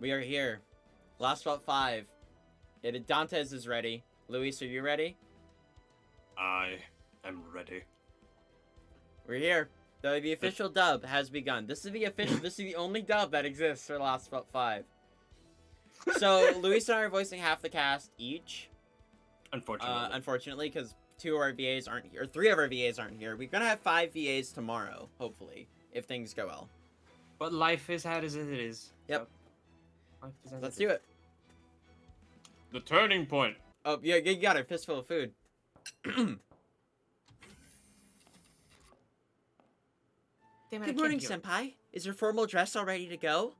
We are here. Lostbelt 5. Dantes is ready. Luis, are you ready? I am ready. We're here. The official dub has begun. This is the only dub that exists for Lostbelt 5. So, Luis and I are voicing half the cast each. Unfortunately. Because 2 of our VAs aren't here. Or 3 of our VAs aren't here. We're gonna have 5 VAs tomorrow, hopefully, if things go well. But life is as it is. Yep. So Let's do it. The turning point. Oh, yeah, you got a fistful of food. Good morning, Senpai. Is your formal dress all ready to go?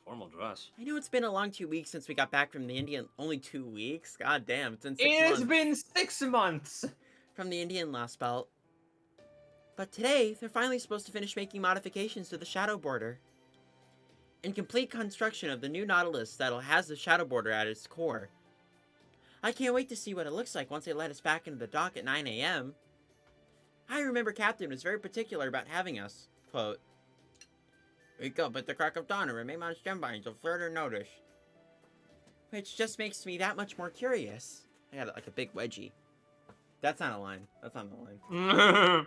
Formal dress? I know it's been a long 2 weeks since we got back from the Indian... Only 2 weeks? God damn, it's been 6 months. It's been 6 months! From the Indian Lostbelt. But today, they're finally supposed to finish making modifications to the shadow border. And complete construction of the new Nautilus that'll has the shadow border at its core. I can't wait to see what it looks like once they let us back into the dock at 9 a.m. I remember Captain was very particular about having us. Quote, "Wake up at the crack of dawn and remain on standby until further notice." Which just makes me that much more curious. I got like a big wedgie. That's not a line. That's not a line.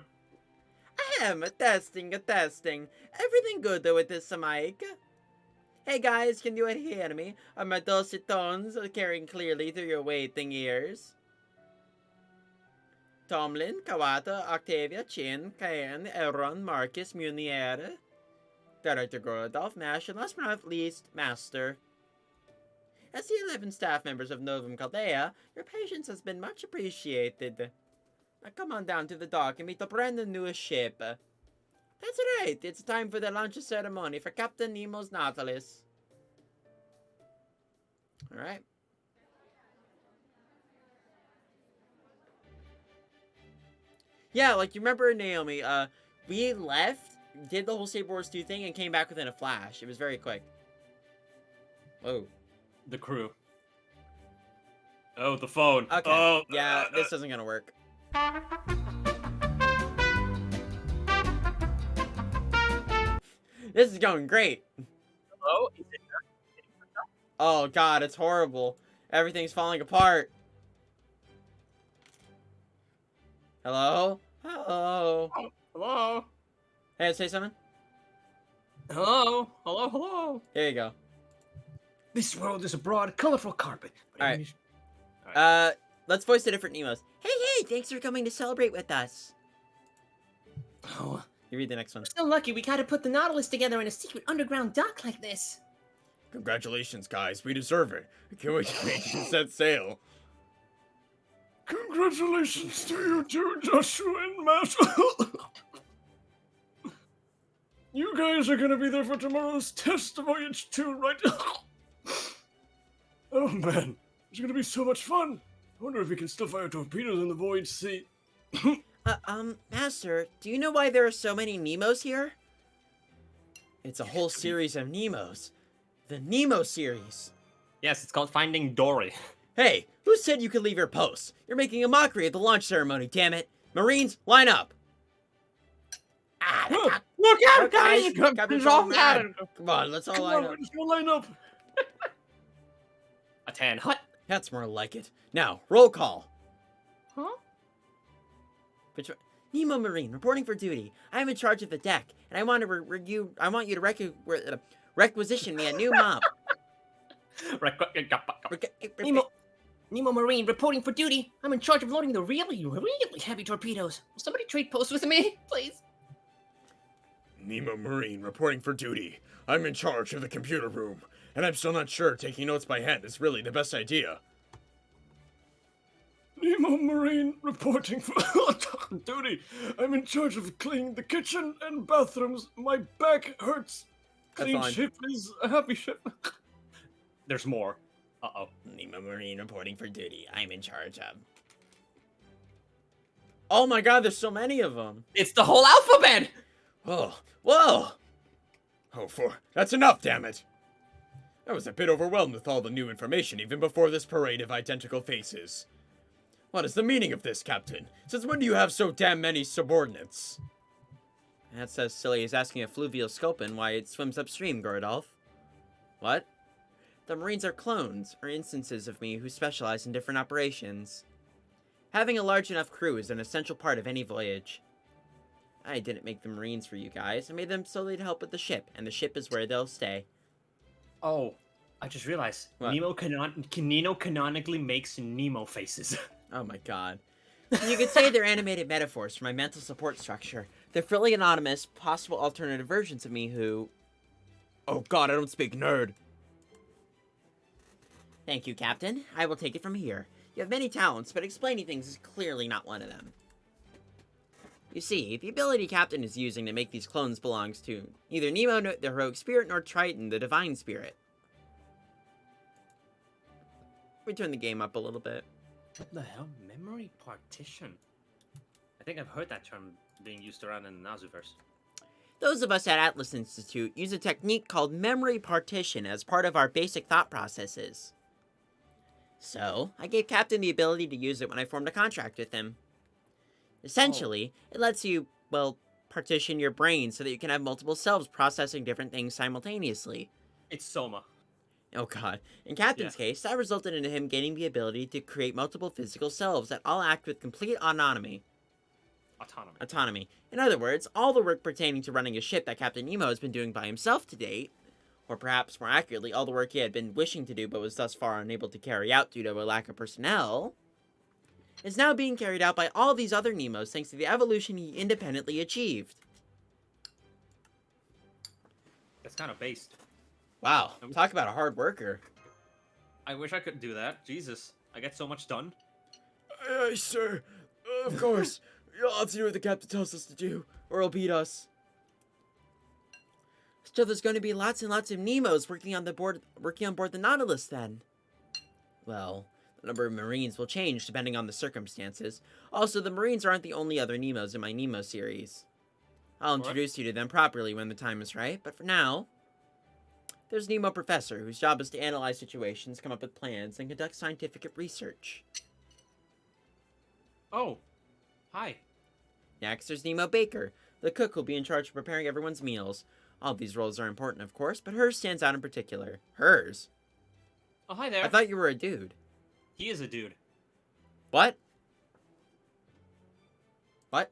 Ahem, a testing. Everything good though with this mic? Hey guys, can you hear me? Are my dulcet tones carrying clearly through your waiting ears? Tomlin, Kawata, Octavia, Chin, Cayenne, Elron, Marcus, Munier, Director Gorodolph, Nash, and last but not least, Master. As the 11 staff members of Novum Chaldea, your patience has been much appreciated. Now come on down to the dock and meet the brand new ship. That's right, it's time for the launch ceremony for Captain Nemo's Nautilus. Alright. Yeah, like, you remember Naomi, we left, did the whole State Wars 2 thing, and came back within a flash. It was very quick. Whoa. The crew. Oh, the phone. Okay. Oh, yeah, this isn't gonna work. This is going great. Hello? Oh god, it's horrible. Everything's falling apart. Hello? Hello? Hello? Hey, say something? Hello? Hello? Here you go. This world is a broad, colorful carpet. Alright. Let's voice the different Nemos. Hey, thanks for coming to celebrate with us. Oh. You read the next one. So lucky we gotta put the Nautilus together in a secret underground dock like this. Congratulations, guys. We deserve it. I can't wait to set sail. Congratulations to you two, Joshua and Matt. You guys are gonna be there for tomorrow's test voyage too, right? Oh man, it's gonna be so much fun. I wonder if we can still fire torpedoes in the void sea. Master, do you know why there are so many Nemos here? It's a whole series of Nemos. The Nemo series. Yes, it's called Finding Dory. Hey, who said you could leave your posts? You're making a mockery of the launch ceremony, damn it. Marines, line up. Look out, guys! Captain's all mad. Come on, let's all line up. Let's go line up. A tan hut. That's more like it. Now, roll call. Huh? Nemo Marine, reporting for duty. I am in charge of the deck, and I want you to requisition me a new mop. Nemo Marine, reporting for duty. I'm in charge of loading the really heavy torpedoes. Will somebody trade posts with me, please? Nemo Marine, reporting for duty. I'm in charge of the computer room, and I'm still not sure taking notes by hand is really the best idea. Nemo Marine reporting for duty. I'm in charge of cleaning the kitchen and bathrooms. My back hurts. Clean ship is a happy ship. There's more. Uh-oh. Nemo Marine reporting for duty. I'm in charge of... Oh my god, there's so many of them. It's the whole alphabet! Oh, whoa! Oh, that's enough, damn it! I was a bit overwhelmed with all the new information even before this parade of identical faces. What is the meaning of this, Captain? Since when do you have so damn many subordinates? That's as silly as asking a fluvial sculpin why it swims upstream, Gorodolph. What? The Marines are clones, or instances of me who specialize in different operations. Having a large enough crew is an essential part of any voyage. I didn't make the Marines for you guys. I made them solely to help with the ship, and the ship is where they'll stay. Oh, I just realized. What? Nino canonically makes Nemo faces. Oh my god. You could say they're animated metaphors for my mental support structure. They're fully anonymous, possible alternative versions of me who... Oh god, I don't speak nerd. Thank you, Captain. I will take it from here. You have many talents, but explaining things is clearly not one of them. You see, the ability Captain is using to make these clones belongs to neither Nemo, the heroic spirit, nor Triton, the divine spirit. We turn the game up a little bit. What the hell? Memory partition? I think I've heard that term being used around in the Nazuverse. Those of us at Atlas Institute use a technique called memory partition as part of our basic thought processes. So, I gave Captain the ability to use it when I formed a contract with him. Essentially, it lets you, well, partition your brain so that you can have multiple selves processing different things simultaneously. It's Soma. Oh god. In Captain's case, that resulted in him gaining the ability to create multiple physical selves that all act with complete autonomy. Autonomy. In other words, all the work pertaining to running a ship that Captain Nemo has been doing by himself to date, or perhaps more accurately, all the work he had been wishing to do but was thus far unable to carry out due to a lack of personnel, is now being carried out by all these other Nemos thanks to the evolution he independently achieved. That's kind of based. Wow, talk about a hard worker. I wish I could do that. Jesus, I get so much done. Aye, sir. Of course. You'll have to do what the captain tells us to do, or he'll beat us. So there's going to be lots and lots of Nemos working on board the Nautilus then. Well, the number of Marines will change depending on the circumstances. Also, the Marines aren't the only other Nemos in my Nemo series. I'll introduce you to them properly when the time is right, but for now, there's Nemo Professor, whose job is to analyze situations, come up with plans, and conduct scientific research. Oh, hi. Next, there's Nemo Baker, the cook who'll be in charge of preparing everyone's meals. All these roles are important, of course, but hers stands out in particular. Hers? Oh, hi there. I thought you were a dude. He is a dude. What? What?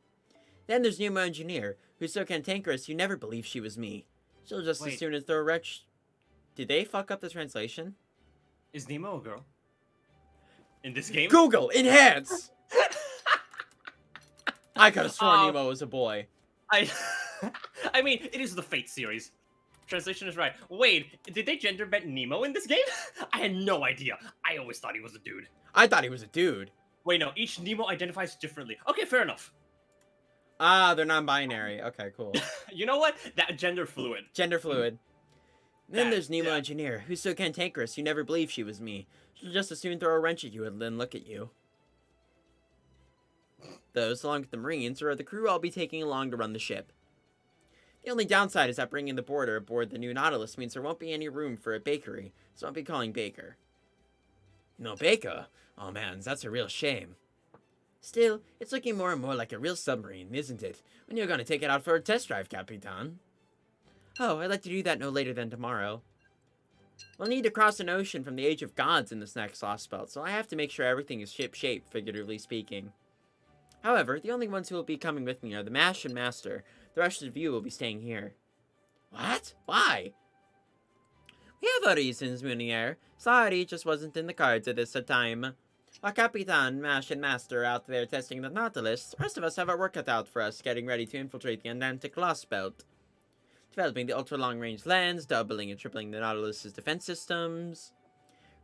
Then there's Nemo Engineer, who's so cantankerous you never believe she was me. She'll just as soon as throw a wretch... Did they fuck up the translation? Is Nemo a girl? In this game? Google, enhance! I could have sworn Nemo was a boy. I mean, it is the Fate series. Translation is right. Wait, did they gender bend Nemo in this game? I had no idea. I always thought he was a dude. I thought he was a dude. Wait, no, each Nemo identifies differently. Okay, fair enough. Ah, they're non-binary. Okay, cool. You know what? That gender fluid. Gender fluid. Then there's Nemo Engineer, who's so cantankerous you never believe she was me. She'll just as soon throw a wrench at you and then look at you. Those, along with the Marines, are the crew I'll be taking along to run the ship. The only downside is that bringing the boarder aboard the new Nautilus means there won't be any room for a bakery, so I'll be calling Baker. No Baker? Oh man, that's a real shame. Still, it's looking more and more like a real submarine, isn't it? When you're gonna take it out for a test drive, Capitan? Oh, I'd like to do that no later than tomorrow. We'll need to cross an ocean from the Age of Gods in this next Lostbelt, so I have to make sure everything is ship-shape, figuratively speaking. However, the only ones who will be coming with me are the Mash and Master. The rest of you will be staying here. What? Why? We have our reasons, Munier. Sorry, it just wasn't in the cards at this time. While Capitan, Mash, and Master are out there testing the Nautilus, the rest of us have our work cut out for us, getting ready to infiltrate the Atlantic Lostbelt. Developing the ultra-long-range lens, doubling and tripling the Nautilus's defense systems,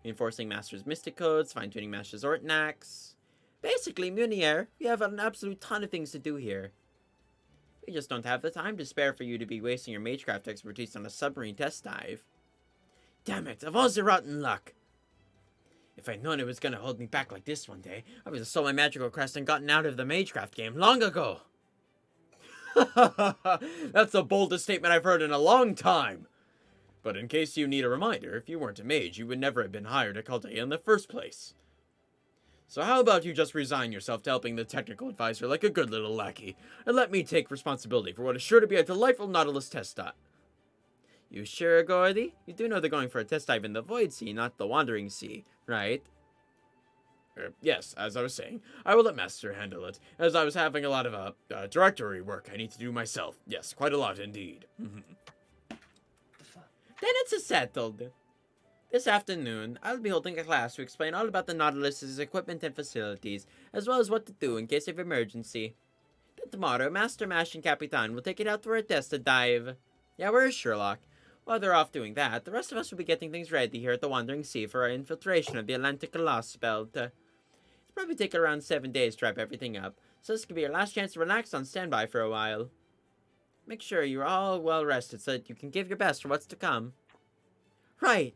reinforcing Master's mystic codes, fine-tuning Master's Ortnax. Basically, Munier, we have an absolute ton of things to do here. We just don't have the time to spare for you to be wasting your magecraft expertise on a submarine test dive. Damn it, of all the rotten luck! If I'd known it was gonna hold me back like this one day, I would have sold my magical crest and gotten out of the magecraft game long ago. That's the boldest statement I've heard in a long time. But in case you need a reminder, if you weren't a mage, you would never have been hired at Chaldea in the first place. So how about you just resign yourself to helping the technical advisor like a good little lackey, and let me take responsibility for what is sure to be a delightful Nautilus test dot. You sure, Gordy? You do know they're going for a test dive in the Void Sea, not the Wandering Sea, right? Yes, as I was saying, I will let Master handle it, as I was having a lot of directory work I need to do myself. Yes, quite a lot indeed. Then it's settled. This afternoon, I'll be holding a class to explain all about the Nautilus's equipment and facilities, as well as what to do in case of emergency. Then tomorrow, Master Mash and Capitan will take it out for a test to dive. Yeah, where's Sherlock? While they're off doing that, the rest of us will be getting things ready here at the Wandering Sea for our infiltration of the Atlantic Lostbelt. It'll probably take around 7 days to wrap everything up, so this could be your last chance to relax on standby for a while. Make sure you're all well rested so that you can give your best for what's to come. Right.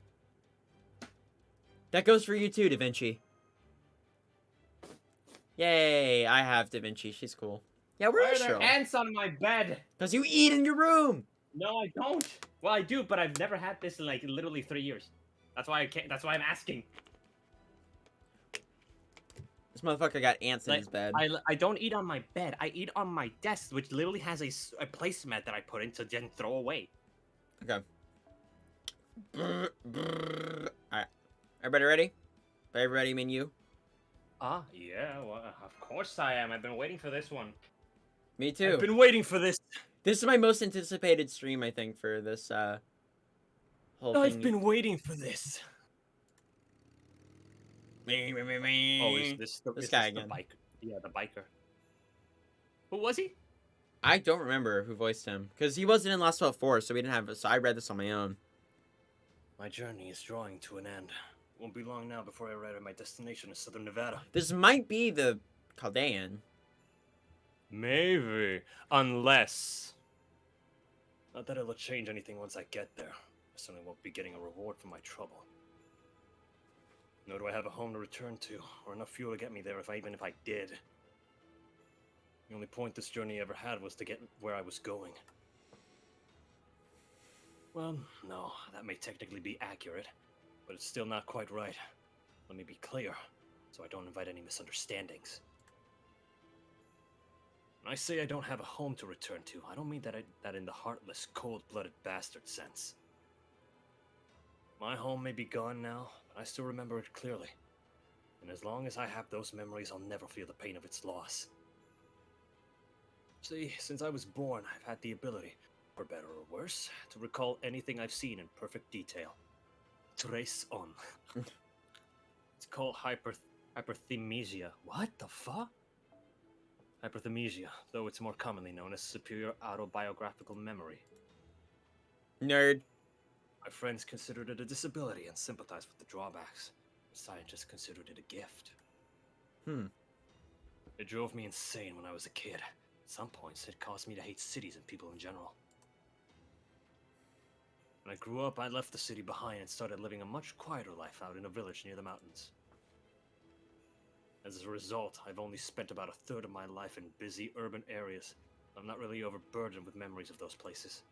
That goes for you too, Da Vinci. Yay, I have Da Vinci. She's cool. Yeah, Why where are is there Sherlock? ants on my bed? Because you eat in your room! No, I don't. Well, I do, but I've never had this in like literally 3 years. That's why I can't. That's why I'm asking. This motherfucker got ants in his bed. I don't eat on my bed. I eat on my desk, which literally has a placemat that I put in to then throw away. Okay. Alright. Everybody ready? By everybody, mean you? Yeah, well, of course I am. I've been waiting for this one. Me too. I've been waiting for this. This is my most anticipated stream, I think, for this, whole thing. I've been waiting for this. Oh, is this the, This is guy this again. the biker? Yeah, the biker. Who was he? I don't remember who voiced him, because he wasn't in Lostbelt 4, so we didn't have, so I read this on my own. My journey is drawing to an end. Won't be long now before I arrive at my destination in southern Nevada. This might be the Chaldean. Maybe. Unless... Not that it'll change anything once I get there. I certainly won't be getting a reward for my trouble. Nor do I have a home to return to, or enough fuel to get me there even if I did. The only point this journey ever had was to get where I was going. Well, no, that may technically be accurate, but it's still not quite right. Let me be clear, so I don't invite any misunderstandings. When I say I don't have a home to return to, I don't mean that in the heartless, cold-blooded bastard sense. My home may be gone now, but I still remember it clearly. And as long as I have those memories, I'll never feel the pain of its loss. See, since I was born, I've had the ability, for better or worse, to recall anything I've seen in perfect detail. Trace on. It's called hyperthymesia. What the fuck? Hyperthymesia, though it's more commonly known as superior autobiographical memory. Nerd. My friends considered it a disability and sympathized with the drawbacks. Scientists considered it a gift. It drove me insane when I was a kid. At some points, it caused me to hate cities and people in general. When I grew up, I left the city behind and started living a much quieter life out in a village near the mountains. As a result, I've only spent about a third of my life in busy urban areas. I'm not really overburdened with memories of those places.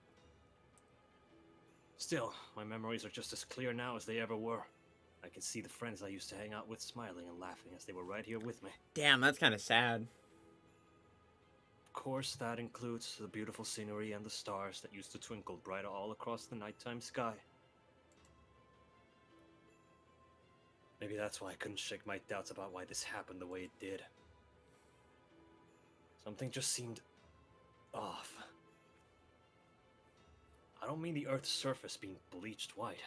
Still, my memories are just as clear now as they ever were. I can see the friends I used to hang out with smiling and laughing as they were right here with me. Damn, that's kind of sad. Of course, that includes the beautiful scenery and the stars that used to twinkle bright all across the nighttime sky. Maybe that's why I couldn't shake my doubts about why this happened the way it did. Something just seemed off. I don't mean the Earth's surface being bleached white.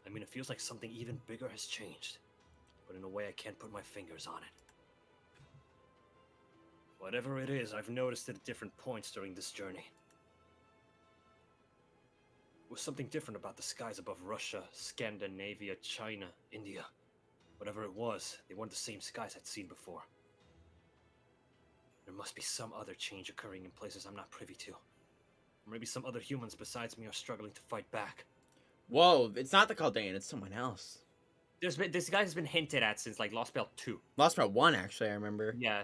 I mean it feels like something even bigger has changed, but in a way I can't put my fingers on it. Whatever it is, I've noticed it at different points during this journey. There was something different about the skies above Russia, Scandinavia, China, India. Whatever it was, they weren't the same skies I'd seen before. There must be some other change occurring in places I'm not privy to. Or maybe some other humans besides me are struggling to fight back. Whoa, it's not the Chaldean, it's someone else. This guy has been hinted at since like Lostbelt 2. Lostbelt 1, actually, I remember. Yeah.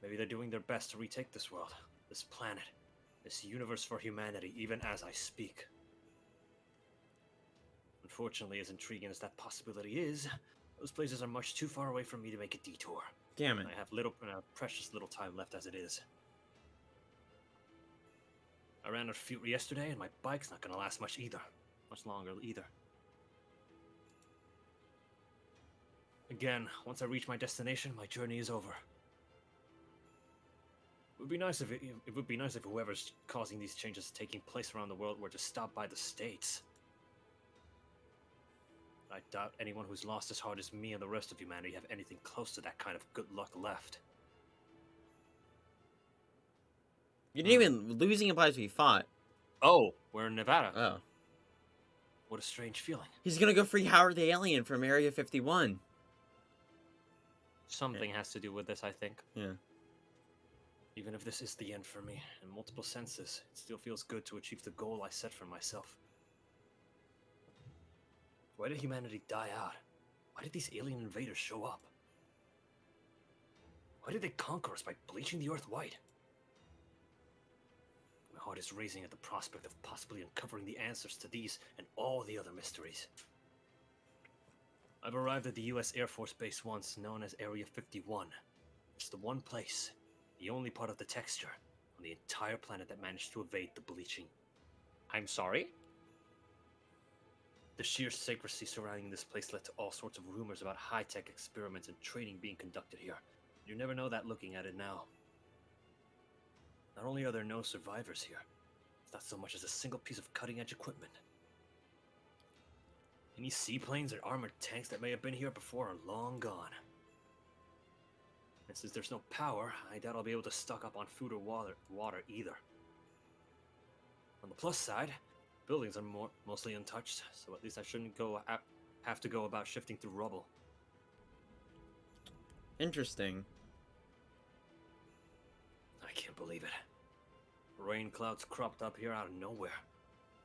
Maybe they're doing their best to retake this world, this planet, this universe for humanity, even as I speak. Unfortunately, as intriguing as that possibility is, those places are much too far away from me to make a detour. Damn it. I have precious little time left as it is. I ran out of fuel yesterday, and my bike's not gonna last much longer either. Again, once I reach my destination, my journey is over. It would be nice if whoever's causing these changes taking place around the world were to stop by the States. I doubt anyone who's lost as hard as me and the rest of humanity have anything close to that kind of good luck left. You didn't even... Losing implies we fought. Oh, we're in Nevada. Oh. What a strange feeling. He's gonna go free Howard the Alien from Area 51. Something has to do with this, I think. Yeah. Even if this is the end for me, in multiple senses, it still feels good to achieve the goal I set for myself. Why did humanity die out? Why did these alien invaders show up? Why did they conquer us by bleaching the earth white? My heart is racing at the prospect of possibly uncovering the answers to these and all the other mysteries. I've arrived at the US Air Force Base once, known as Area 51. It's the one place, the only part of the texture on the entire planet that managed to evade the bleaching. I'm sorry? The sheer secrecy surrounding this place led to all sorts of rumors about high-tech experiments and training being conducted here. You never know that looking at it now. Not only are there no survivors here, it's not so much as a single piece of cutting-edge equipment. Any seaplanes or armored tanks that may have been here before are long gone. And since there's no power, I doubt I'll be able to stock up on food or water either. On the plus side, buildings are mostly untouched, so at least I shouldn't have to go about shifting through rubble. Interesting. I can't believe it. Rain clouds cropped up here out of nowhere.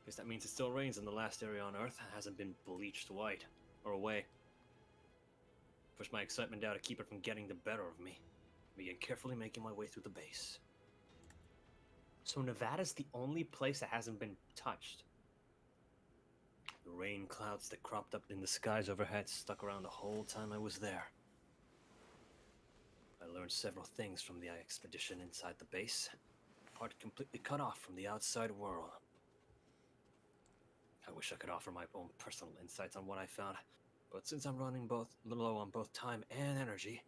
Guess that means it still rains in the last area on Earth that hasn't been bleached white or away. Push my excitement down to keep it from getting the better of me. Began carefully making my way through the base. So Nevada's the only place that hasn't been touched. The rain clouds that cropped up in the skies overhead stuck around the whole time I was there. I learned several things from the expedition inside the base. Part completely cut off from the outside world. I wish I could offer my own personal insights on what I found, but since I'm running low on both time and energy,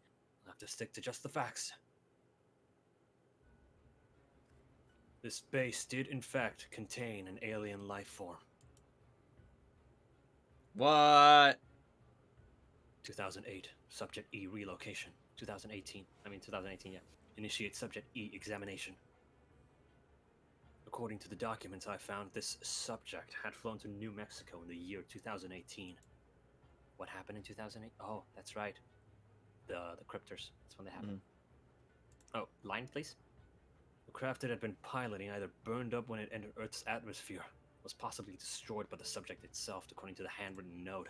I'll have to stick to just the facts. This base did in fact contain an alien life form. What? 2008, Subject E relocation. 2018, yeah. Initiate Subject E examination. According to the documents I found, this subject had flown to New Mexico in the year 2018. What happened in 2008? Oh, that's right. The cryptors. That's when they happened. Oh, line, please. The craft it had been piloting either burned up when it entered Earth's atmosphere, was possibly destroyed by the subject itself, according to the handwritten note,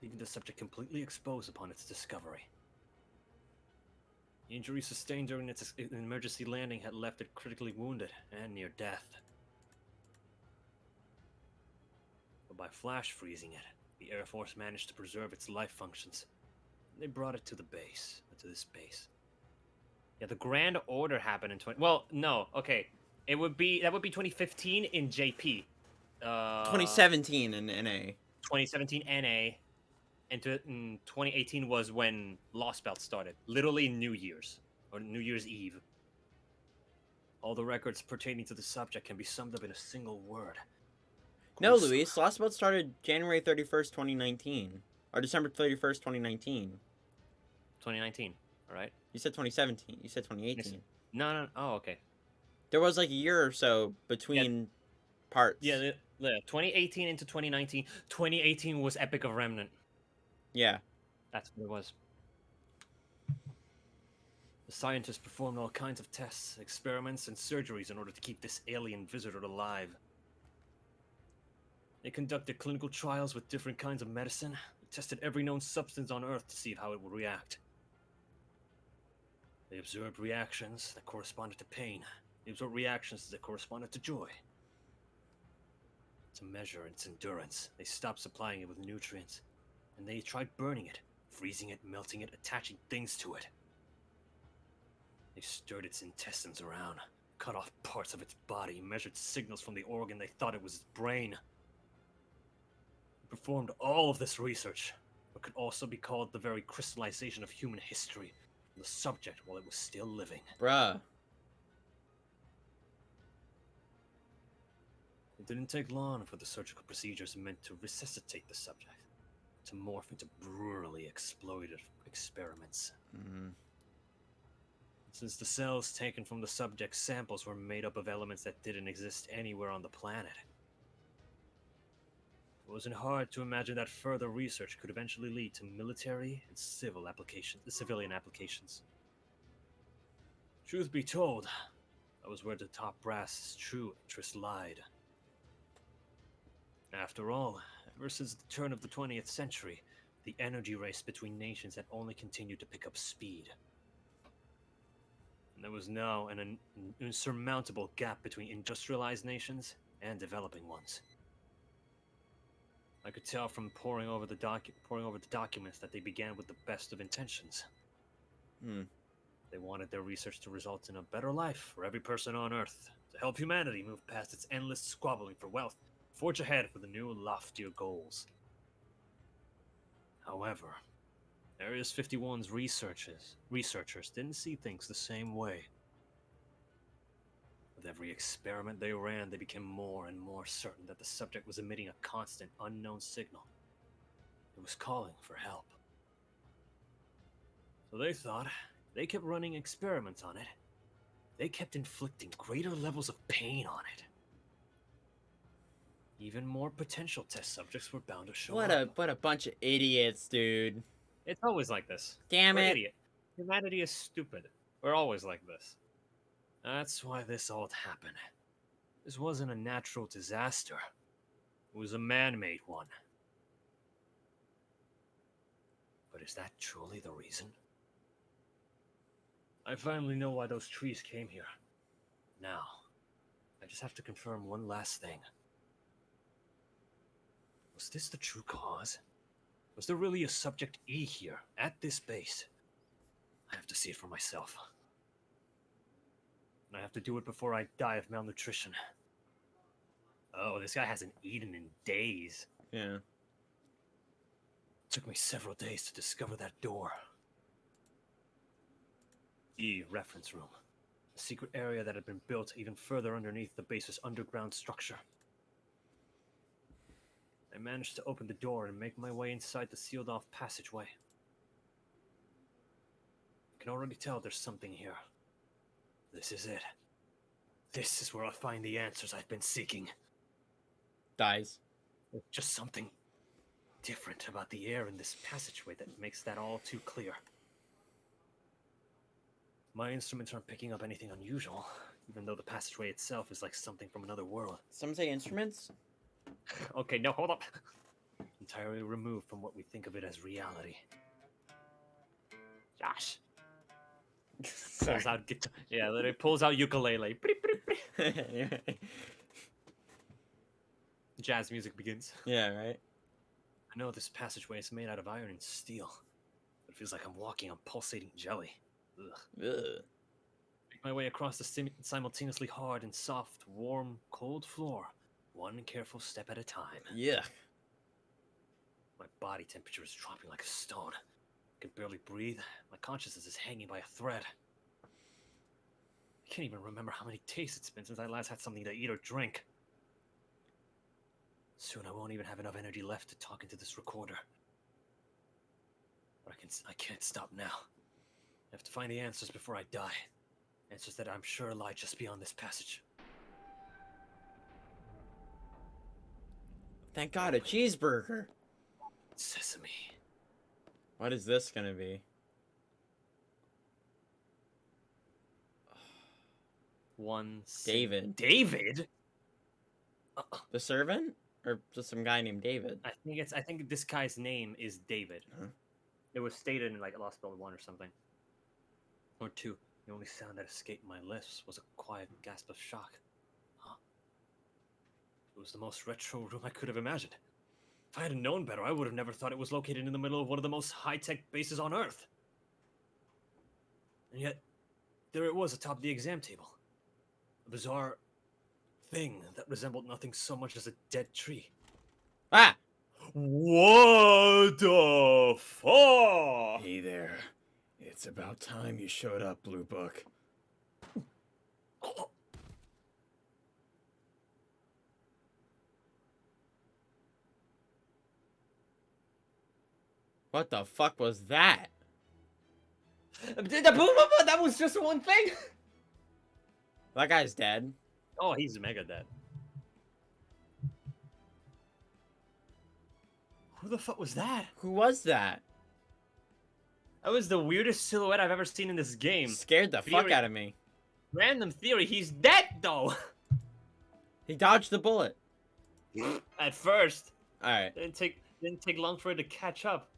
leaving the subject completely exposed upon its discovery. The injuries sustained during its emergency landing had left it critically wounded and near death. But by flash freezing it, the Air Force managed to preserve its life functions. They brought it to the base, to this base. Yeah, the Grand Order happened in Well, no, okay. That would be 2015 in JP. 2017 in NA. 2017 NA. And 2018 was when Lostbelt started. Literally New Year's. Or New Year's Eve. All the records pertaining to the subject can be summed up in a single word. No, Luis. Lostbelt started January 31st, 2019. Or December 31st, 2019. 2019, alright? You said 2017. You said 2018. No. Oh, okay. There was like a year or so between parts. Yeah, 2018 into 2019. 2018 was Epic of Remnant. Yeah. That's what it was. The scientists performed all kinds of tests, experiments, and surgeries in order to keep this alien visitor alive. They conducted clinical trials with different kinds of medicine, tested every known substance on Earth to see how it would react. They observed reactions that corresponded to pain. They observed reactions that corresponded to joy. To measure its endurance, they stopped supplying it with nutrients, and they tried burning it, freezing it, melting it, attaching things to it. They stirred its intestines around, cut off parts of its body, measured signals from the organ they thought it was its brain. He performed all of this research, what could also be called the very crystallization of human history, on the subject while it was still living. Bruh. It didn't take long for the surgical procedures meant to resuscitate the subject, to morph into brutally exploited experiments. Mm-hmm. Since the cells taken from the subject's samples were made up of elements that didn't exist anywhere on the planet, it wasn't hard to imagine that further research could eventually lead to military and civilian applications. Truth be told, that was where the top brass's true interest lied. After all, ever since the turn of the 20th century, the energy race between nations had only continued to pick up speed. And there was now an insurmountable gap between industrialized nations and developing ones. I could tell from poring over the documents that they began with the best of intentions. They wanted their research to result in a better life for every person on Earth, to help humanity move past its endless squabbling for wealth, forge ahead for the new, loftier goals. However, Area 51's researchers didn't see things the same way. With every experiment they ran, they became more and more certain that the subject was emitting a constant, unknown signal. It was calling for help. So they thought, they kept running experiments on it. They kept inflicting greater levels of pain on it. Even more potential test subjects were bound to show up. What a bunch of idiots, dude. It's always like this. Damn We're it. idiot. Humanity is stupid. We're always like this. That's why this all happened. This wasn't a natural disaster. It was a man-made one. But is that truly the reason? I finally know why those trees came here. Now, I just have to confirm one last thing. Was this the true cause? Was there really a Subject E here, at this base? I have to see it for myself. And I have to do it before I die of malnutrition. Oh, this guy hasn't eaten in days. Yeah. It took me several days to discover that door. E reference room. A secret area that had been built even further underneath the base's underground structure. I managed to open the door and make my way inside the sealed-off passageway. I can already tell there's something here. This is it. This is where I'll find the answers I've been seeking. Dies. There's just something different about the air in this passageway that makes that all too clear. My instruments aren't picking up anything unusual, even though the passageway itself is like something from another world. Some say instruments? Okay, no, hold up. Entirely removed from what we think of it as reality. Josh. Pulls out guitar. Yeah, literally pulls out ukulele. Jazz music begins. Yeah, right? I know this passageway is made out of iron and steel, but it feels like I'm walking on pulsating jelly. Ugh. Ugh. Make my way across the simultaneously hard and soft, warm, cold floor, one careful step at a time. Yeah. My body temperature is dropping like a stone. I can barely breathe. My consciousness is hanging by a thread. I can't even remember how many days it's been since I last had something to eat or drink. Soon I won't even have enough energy left to talk into this recorder. But I can't stop now. I have to find the answers before I die. Answers that I'm sure lie just beyond this passage. Thank God, a cheeseburger. Sesame. What is this gonna be? David. David? The servant? Or just some guy named David? I think this guy's name is David. Huh? It was stated in like Lostbelt 1 or something. Or 2. The only sound that escaped my lips was a quiet gasp of shock. Huh? It was the most retro room I could have imagined. If I had known better, I would have never thought it was located in the middle of one of the most high-tech bases on Earth. And yet, there it was atop the exam table. bizarre thing that resembled nothing so much as a dead tree. Ah! What the fuck? Hey there. It's about time you showed up, Blue Book. What the fuck was that? That was just one thing. That guy's dead. Oh, he's mega dead. Who the fuck was that? Who was that? That was the weirdest silhouette I've ever seen in this game. Scared the fuck Theory. out of me. Random theory, he's dead though. He dodged the bullet. At first, Alright. didn't take long for it to catch up.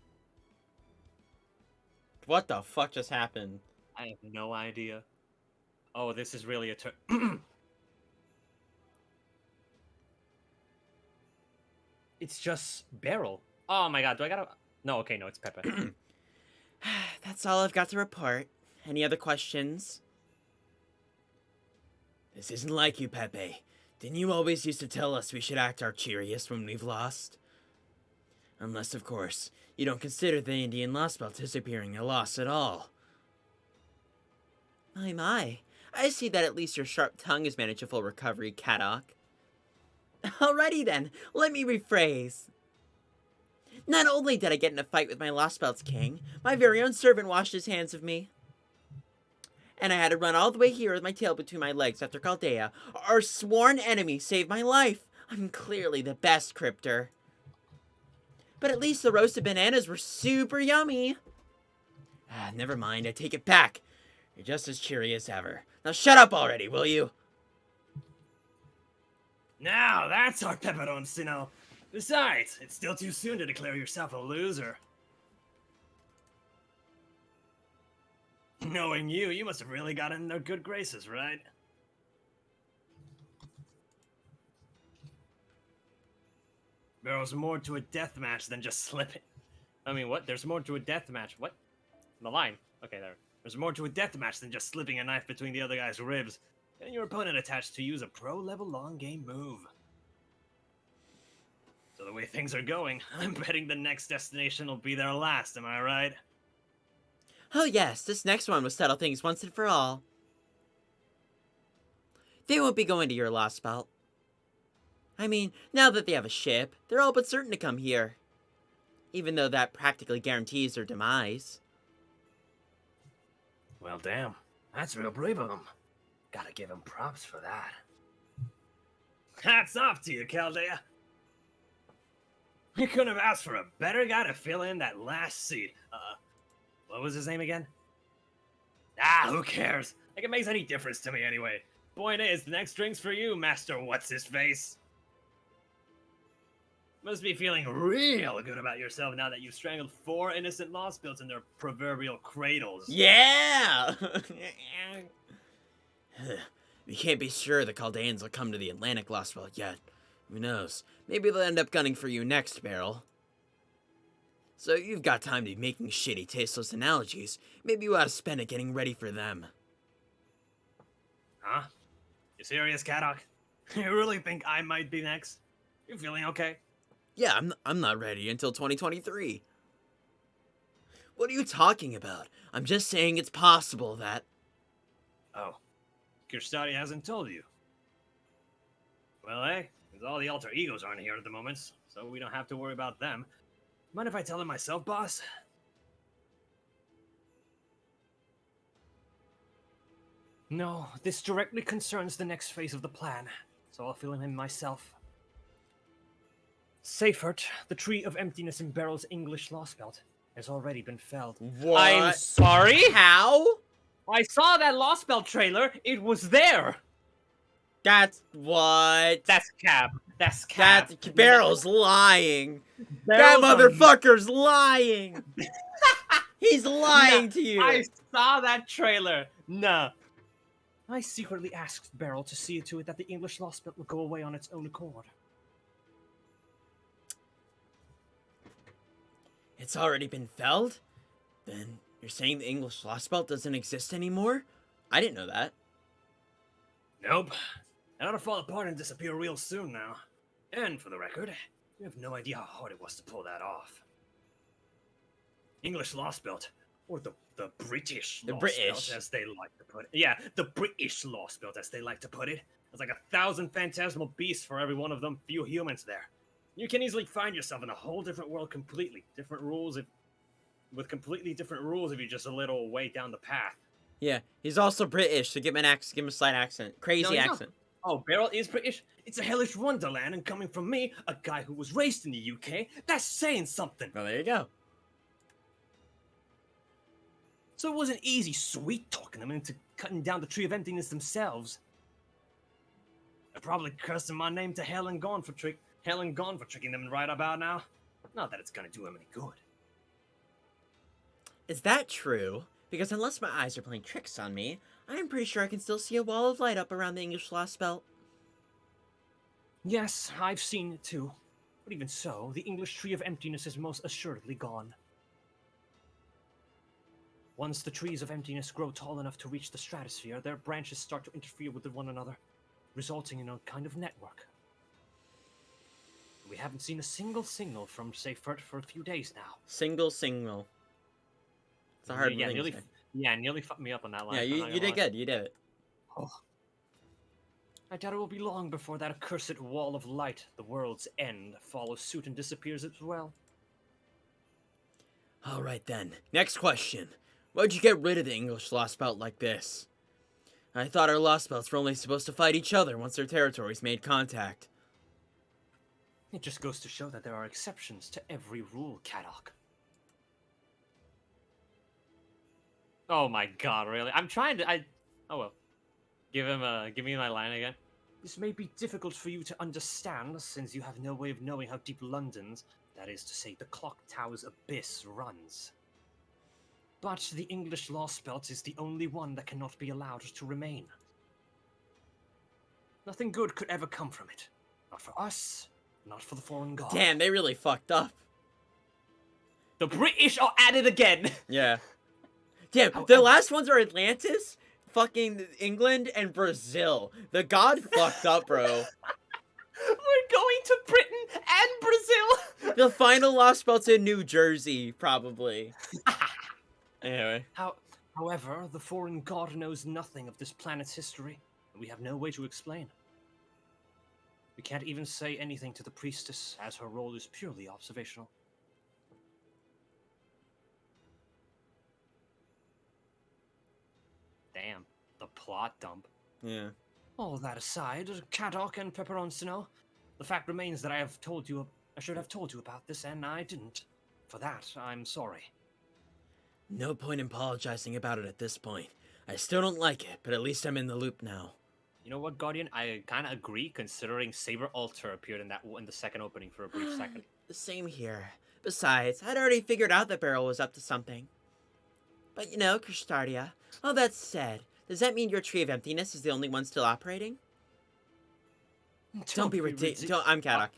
What the fuck just happened? I have no idea. Oh, this is really a turn. It's just Beryl. Oh my god, do I gotta... No, okay, no, it's Pepe. That's all I've got to report. Any other questions? This isn't like you, Pepe. Didn't you always used to tell us we should act our cheeriest when we've lost? Unless, of course, you don't consider the Indian Lostbelt disappearing a loss at all. My. I see that at least your sharp tongue has managed a full recovery, Caddock. Alrighty then, let me rephrase. Not only did I get in a fight with my Lostbelt's king, my very own servant washed his hands of me. And I had to run all the way here with my tail between my legs after Chaldea, our sworn enemy, saved my life. I'm clearly the best crypter. But at least the roasted bananas were super yummy. Never mind, I take it back. You're just as cheery as ever. Now shut up already, will you? Now, that's our pepperon, Sino. Besides, it's still too soon to declare yourself a loser. Knowing you, you must have really gotten in their good graces, right? There's more to a death match than just slipping. I mean, what? There's more to a death match. What? The line. Okay, there. There's more to a death match than just slipping a knife between the other guy's ribs, and your opponent attached to use a pro-level long-game move. So the way things are going, I'm betting the next destination will be their last, am I right? Oh yes, this next one will settle things once and for all. They won't be going to your Lostbelt. I mean, now that they have a ship, they're all but certain to come here. Even though that practically guarantees their demise. Well, damn. That's real brave of him. Gotta give him props for that. Hats off to you, Chaldea. You couldn't have asked for a better guy to fill in that last seat. What was his name again? Ah, who cares? Like it makes any difference to me anyway. Point is, the next drink's for you, Master What's-His-Face. Must be feeling real good about yourself now that you've strangled 4 innocent Lostbelts in their proverbial cradles. Yeah! We can't be sure the Chaldeans will come to the Atlantic Lostbelt yet. Who knows? Maybe they'll end up gunning for you next, Beryl. So you've got time to be making shitty, tasteless analogies. Maybe you ought to spend it getting ready for them. Huh? You serious, Caddock? You really think I might be next? You feeling okay? Yeah, I'm not ready until 2023. What are you talking about? I'm just saying it's possible that... Oh. Kirstadi hasn't told you. Well, because all the alter egos aren't here at the moment, so we don't have to worry about them. Mind if I tell him myself, boss? No, this directly concerns the next phase of the plan, so I'll fill him in myself. Seifert, the tree of emptiness in Beryl's English Lostbelt, has already been felled. What? I'm sorry? How? I saw that Lostbelt trailer. It was there. That's what? That's cap. That's cap. That's... Beryl's lying. Beryl's That motherfucker's lying. He's lying Nah, to you. I saw that trailer. Nah. I secretly asked Beryl to see to it that the English Lostbelt would go away on its own accord. It's already been felled? Then you're saying the English Lostbelt doesn't exist anymore? I didn't know that. hope. It ought to fall apart and disappear real soon now. And for the record, you have no idea how hard it was to pull that off. English Lostbelt, or the British Lostbelt, as they like to put it. Yeah, the British Lostbelt, as they like to put it. There's like 1,000 phantasmal beasts for every one of them, few humans there. You can easily find yourself in a whole different world completely. With completely different rules if you're just a little way down the path. Yeah, he's also British, so give him a slight accent. Crazy accent. Oh, Beryl is British? It's a hellish wonderland, and coming from me, a guy who was raised in the UK, that's saying something. Well, there you go. So it wasn't easy sweet-talking them into cutting down the Tree of Emptiness themselves. They're probably cursing my name to hell and gone for tricking them right about now. Not that it's gonna do them any good. Is that true? Because unless my eyes are playing tricks on me, I'm pretty sure I can still see a wall of light up around the English Lostbelt. Yes, I've seen it too. But even so, the English Tree of Emptiness is most assuredly gone. Once the trees of emptiness grow tall enough to reach the stratosphere, their branches start to interfere with one another, resulting in a kind of network. We haven't seen a single signal from Seyfert for a few days now. Single signal. It's a hard thing to say. Yeah, nearly fucked me up on that line. Yeah, you did good. You did it. Oh. I doubt it will be long before that accursed wall of light, the world's end, follows suit and disappears as well. Alright then. Next question. Why'd you get rid of the English Lostbelt like this? I thought our Lostbelts were only supposed to fight each other once their territories made contact. It just goes to show that there are exceptions to every rule, Kadok. Oh my god, really? I'm trying to... Oh well. Give me my line again. This may be difficult for you to understand, since you have no way of knowing how deep London's, that is to say, the clock tower's abyss runs. But the English Lostbelt is the only one that cannot be allowed to remain. Nothing good could ever come from it. Not for us, not for the foreign god. Damn, they really fucked up. The British are at it again! Yeah. Damn, the last ones are Atlantis, fucking England, and Brazil. The god fucked up, bro. We're going to Britain and Brazil! The final Lostbelt's in New Jersey, probably. Anyway. However, the foreign god knows nothing of this planet's history, and we have no way to explain. We can't even say anything to the priestess, as her role is purely observational. Damn, the plot dump. Yeah. All that aside, Kadok and Pepperoncino, the fact remains that I should have told you about this, and I didn't. For that, I'm sorry. No point in apologizing about it at this point. I still don't like it, but at least I'm in the loop now. You know what, Guardian? I kind of agree, considering Saber Alter appeared in the second opening for a brief second. Same here. Besides, I'd already figured out that Beryl was up to something. But you know, Kristardia, all that said, does that mean your Tree of Emptiness is the only one still operating? Don't be ridiculous. I'm Kadok.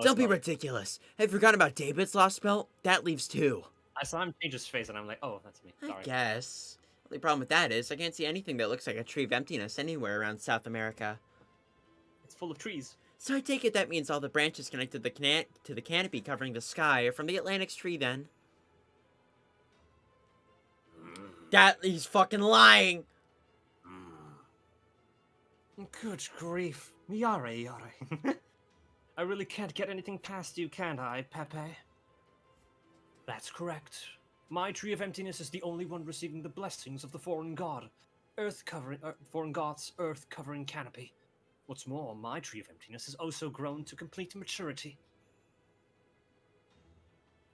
Don't be ridiculous. Have you forgotten about David's Lostbelt? That leaves 2. I saw him change his face, and I'm like, oh, that's me. Sorry. I guess. The only problem with that is I can't see anything that looks like a Tree of Emptiness anywhere around South America. It's full of trees. So I take it that means all the branches connected to the canopy covering the sky are from the Atlantic's tree then. He's fucking lying! Good grief. Yare. I really can't get anything past you, can I, Pepe? That's correct. My Tree of Emptiness is the only one receiving the blessings of the foreign god. Foreign god's earth-covering canopy. What's more, my Tree of Emptiness has also grown to complete maturity.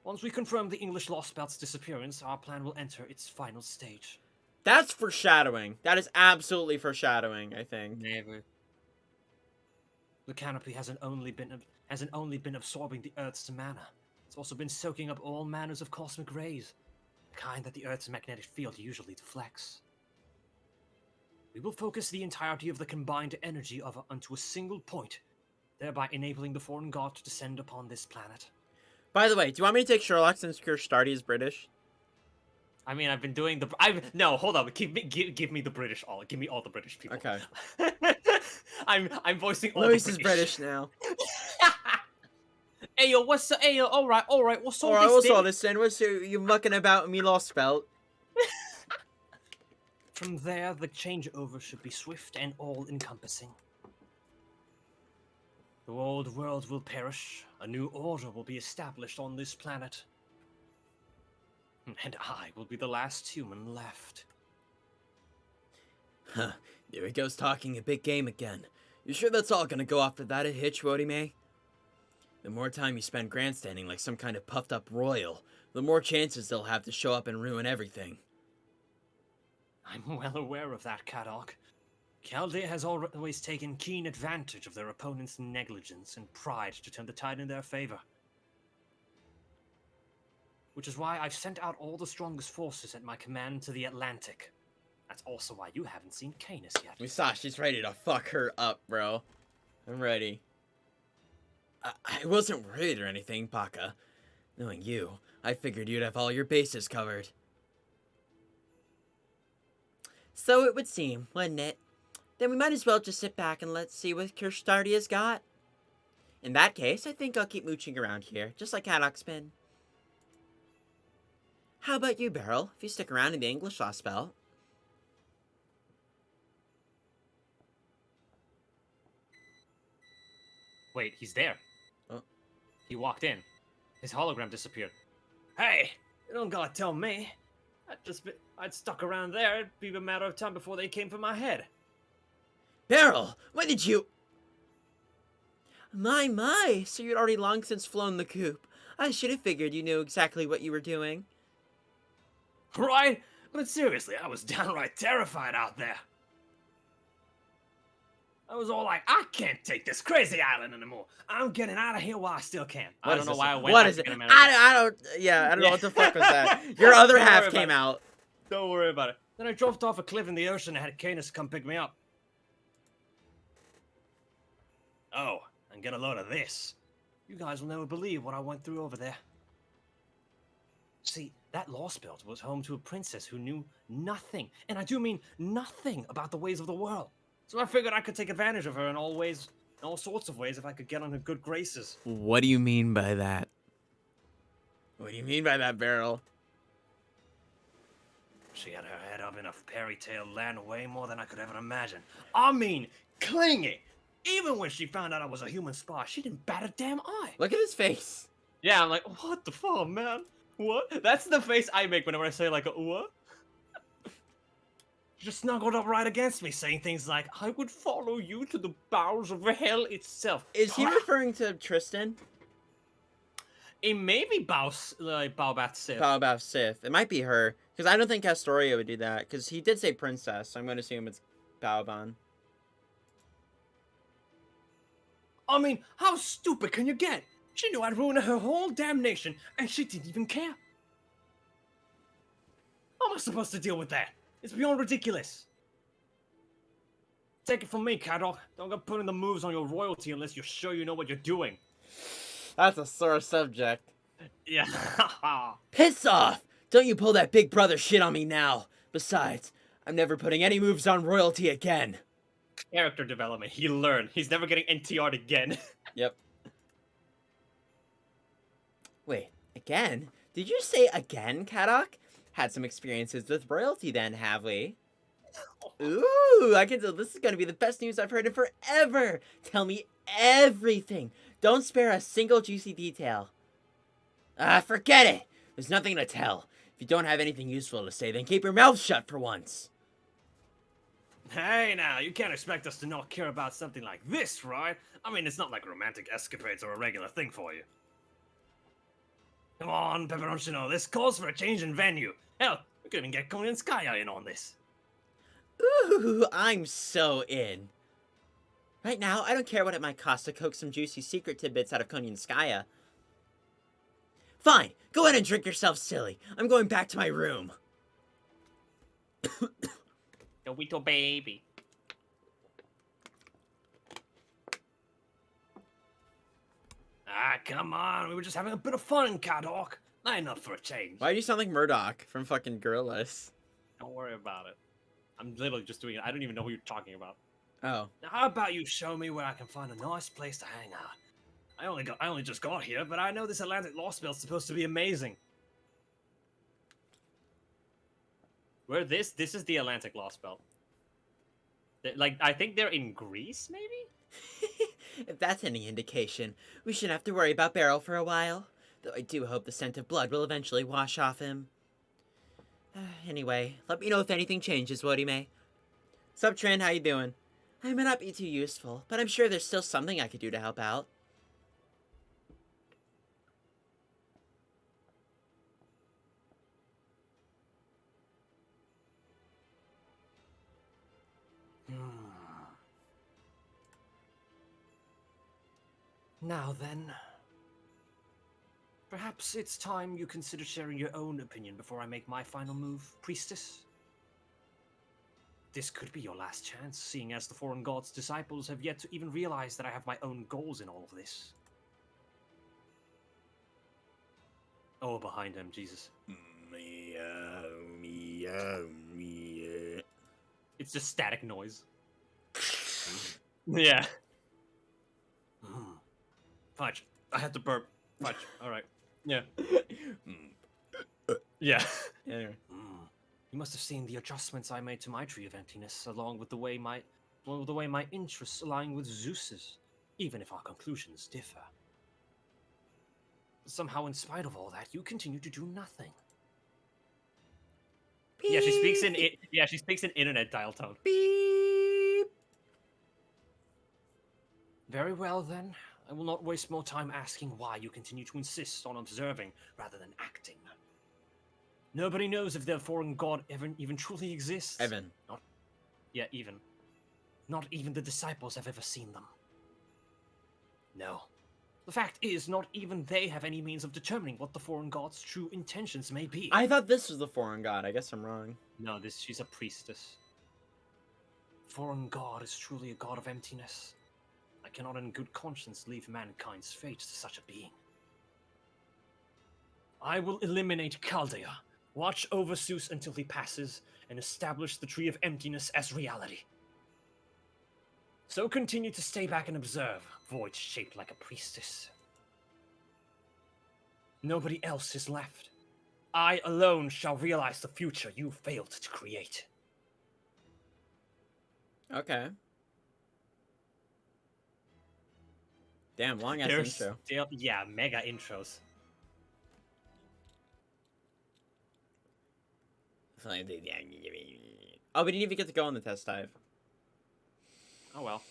Once we confirm the English Lostbelt's disappearance, our plan will enter its final stage. That's foreshadowing. That is absolutely foreshadowing, I think. Never. The canopy hasn't only been absorbing the Earth's mana. It's also been soaking up all manners of cosmic rays, the kind that the Earth's magnetic field usually deflects. We will focus the entirety of the combined energy onto a single point, thereby enabling the foreign god to descend upon this planet. By the way, do you want me to take Sherlock since Kirstardi is British? I mean, I've been doing the. No, hold on. Give me the British all. Give me all the British people. Okay. I'm voicing all Luis the is British. British now. Hey yo, what's up? Hey yo, all right. What's all Alright, this? what's then? all this then? What's you mucking about me Lostbelt? From there, the changeover should be swift and all-encompassing. The old world will perish. A new order will be established on this planet. And I will be the last human left. Huh. There he goes talking a big game again. You sure that's all gonna go off without a hitch, Wodime? The more time you spend grandstanding like some kind of puffed up royal, the more chances they'll have to show up and ruin everything. I'm well aware of that, Kadok. Chaldea has always taken keen advantage of their opponent's negligence and pride to turn the tide in their favor. Which is why I've sent out all the strongest forces at my command to the Atlantic. That's also why you haven't seen Canis yet. We saw she's ready to fuck her up, bro. I'm ready. I wasn't worried or anything, Baka. Knowing you, I figured you'd have all your bases covered. So it would seem, wouldn't it? Then we might as well just sit back and let's see what Kirstardia's got. In that case, I think I'll keep mooching around here, just like Haddock's been. How about you, Beryl, if you stick around in the English Lostbelt? Wait, he's there. Oh. He walked in. His hologram disappeared. Hey, you don't gotta tell me. I'd stuck around there. It'd be a matter of time before they came for my head. Beryl, when did you... My, so you'd already long since flown the coop. I should have figured you knew exactly what you were doing. Right? But seriously, I was downright terrified out there. I was all like, I can't take this crazy island anymore. I'm getting out of here while I still can. I don't know why I went What back is to it? get him out. I don't know what the fuck was that. Your other Don't half worry came about out. Don't worry about it. Then I dropped off a cliff in the ocean and had Canis come pick me up. Oh, and get a load of this. You guys will never believe what I went through over there. See, that Lostbelt was home to a princess who knew nothing, and I do mean nothing, about the ways of the world. So I figured I could take advantage of her in all sorts of ways if I could get on her good graces. What do you mean by that? What do you mean by that, Beryl? She had her head up in a fairy tale land way more than I could ever imagine. I mean, clingy! Even when she found out I was a human spy, she didn't bat a damn eye. Look at his face. Yeah, I'm like, what the fuck, man? What? That's the face I make whenever I say, like, what? She just snuggled up right against me, saying things like, I would follow you to the bowels of hell itself. Is he referring to Tristan? It may be Baobat Sith. Baobab Sith. It might be her. Because I don't think Astoria would do that. Because he did say princess, so I'm going to assume it's Baoban. I mean, how stupid can you get? She knew I'd ruin her whole damn nation, and she didn't even care. How am I supposed to deal with that? It's beyond ridiculous. Take it from me, Kadok. Don't go putting the moves on your royalty unless you're sure you know what you're doing. That's a sore subject. Yeah. Piss off! Don't you pull that big brother shit on me now. Besides, I'm never putting any moves on royalty again. Character development. He learned. He's never getting NTR'd again. Yep. Wait, again? Did you say again, Kadok? Had some experiences with royalty then, have we? Ooh, I can tell this is going to be the best news I've heard in forever. Tell me everything. Don't spare a single juicy detail. Forget it. There's nothing to tell. If you don't have anything useful to say, then keep your mouth shut for once. Hey now, you can't expect us to not care about something like this, right? I mean, it's not like romantic escapades are a regular thing for you. Come on, Pepperoncino, this calls for a change in venue. Hell, we could even get Konyanskaya in on this. Ooh, I'm so in. Right now, I don't care what it might cost to coax some juicy secret tidbits out of Konyanskaya. Fine, go ahead and drink yourself silly. I'm going back to my room. The little baby. Ah, come on. We were just having a bit of fun, Kadok. enough for a change. Why do you sound like Murdoch from fucking Gorillaz? Don't worry about it. I'm literally just doing it. I don't even know who you're talking about. Oh. Now, how about you show me where I can find a nice place to hang out? I only just got here, but I know this Atlantic Lostbelt's supposed to be amazing. Where this is the Atlantic Lostbelt. Like, I think they're in Greece, maybe? If that's any indication, we shouldn't have to worry about Beryl for a while. Though I do hope the scent of blood will eventually wash off him. Anyway, let me know if anything changes, Woody May. Sup, Trin, how you doing? I may not be too useful, but I'm sure there's still something I could do to help out. Now then, perhaps it's time you consider sharing your own opinion before I make my final move, Priestess. This could be your last chance, seeing as the foreign god's disciples have yet to even realize that I have my own goals in all of this. Oh, behind him, Jesus. Meow, meow, meow. It's just static noise. Yeah. Fudge. I had to burp. Fudge. Alright. Yeah. Yeah. Anyway. You must have seen the adjustments I made to my tree of emptiness, along with the way my interests align with Zeus's, even if our conclusions differ. Somehow, in spite of all that, you continue to do nothing. Beep. Yeah, she speaks in internet dial tone. Beep. Very well then. I will not waste more time asking why you continue to insist on observing rather than acting. Nobody knows if their foreign god even truly exists. Evan. Not even the disciples have ever seen them. No. The fact is, not even they have any means of determining what the foreign god's true intentions may be. I thought this was the foreign god. I guess I'm wrong. No, she's a priestess. Foreign god is truly a god of emptiness. I cannot in good conscience leave mankind's fate to such a being. I will eliminate Chaldea, watch over Zeus until he passes, and establish the Tree of Emptiness as reality. So continue to stay back and observe, void shaped like a priestess. Nobody else is left. I alone shall realize the future you failed to create. Okay. Damn, long ass There's intro. still, yeah, mega intros. Oh, we didn't even get to go on the test dive. Oh well.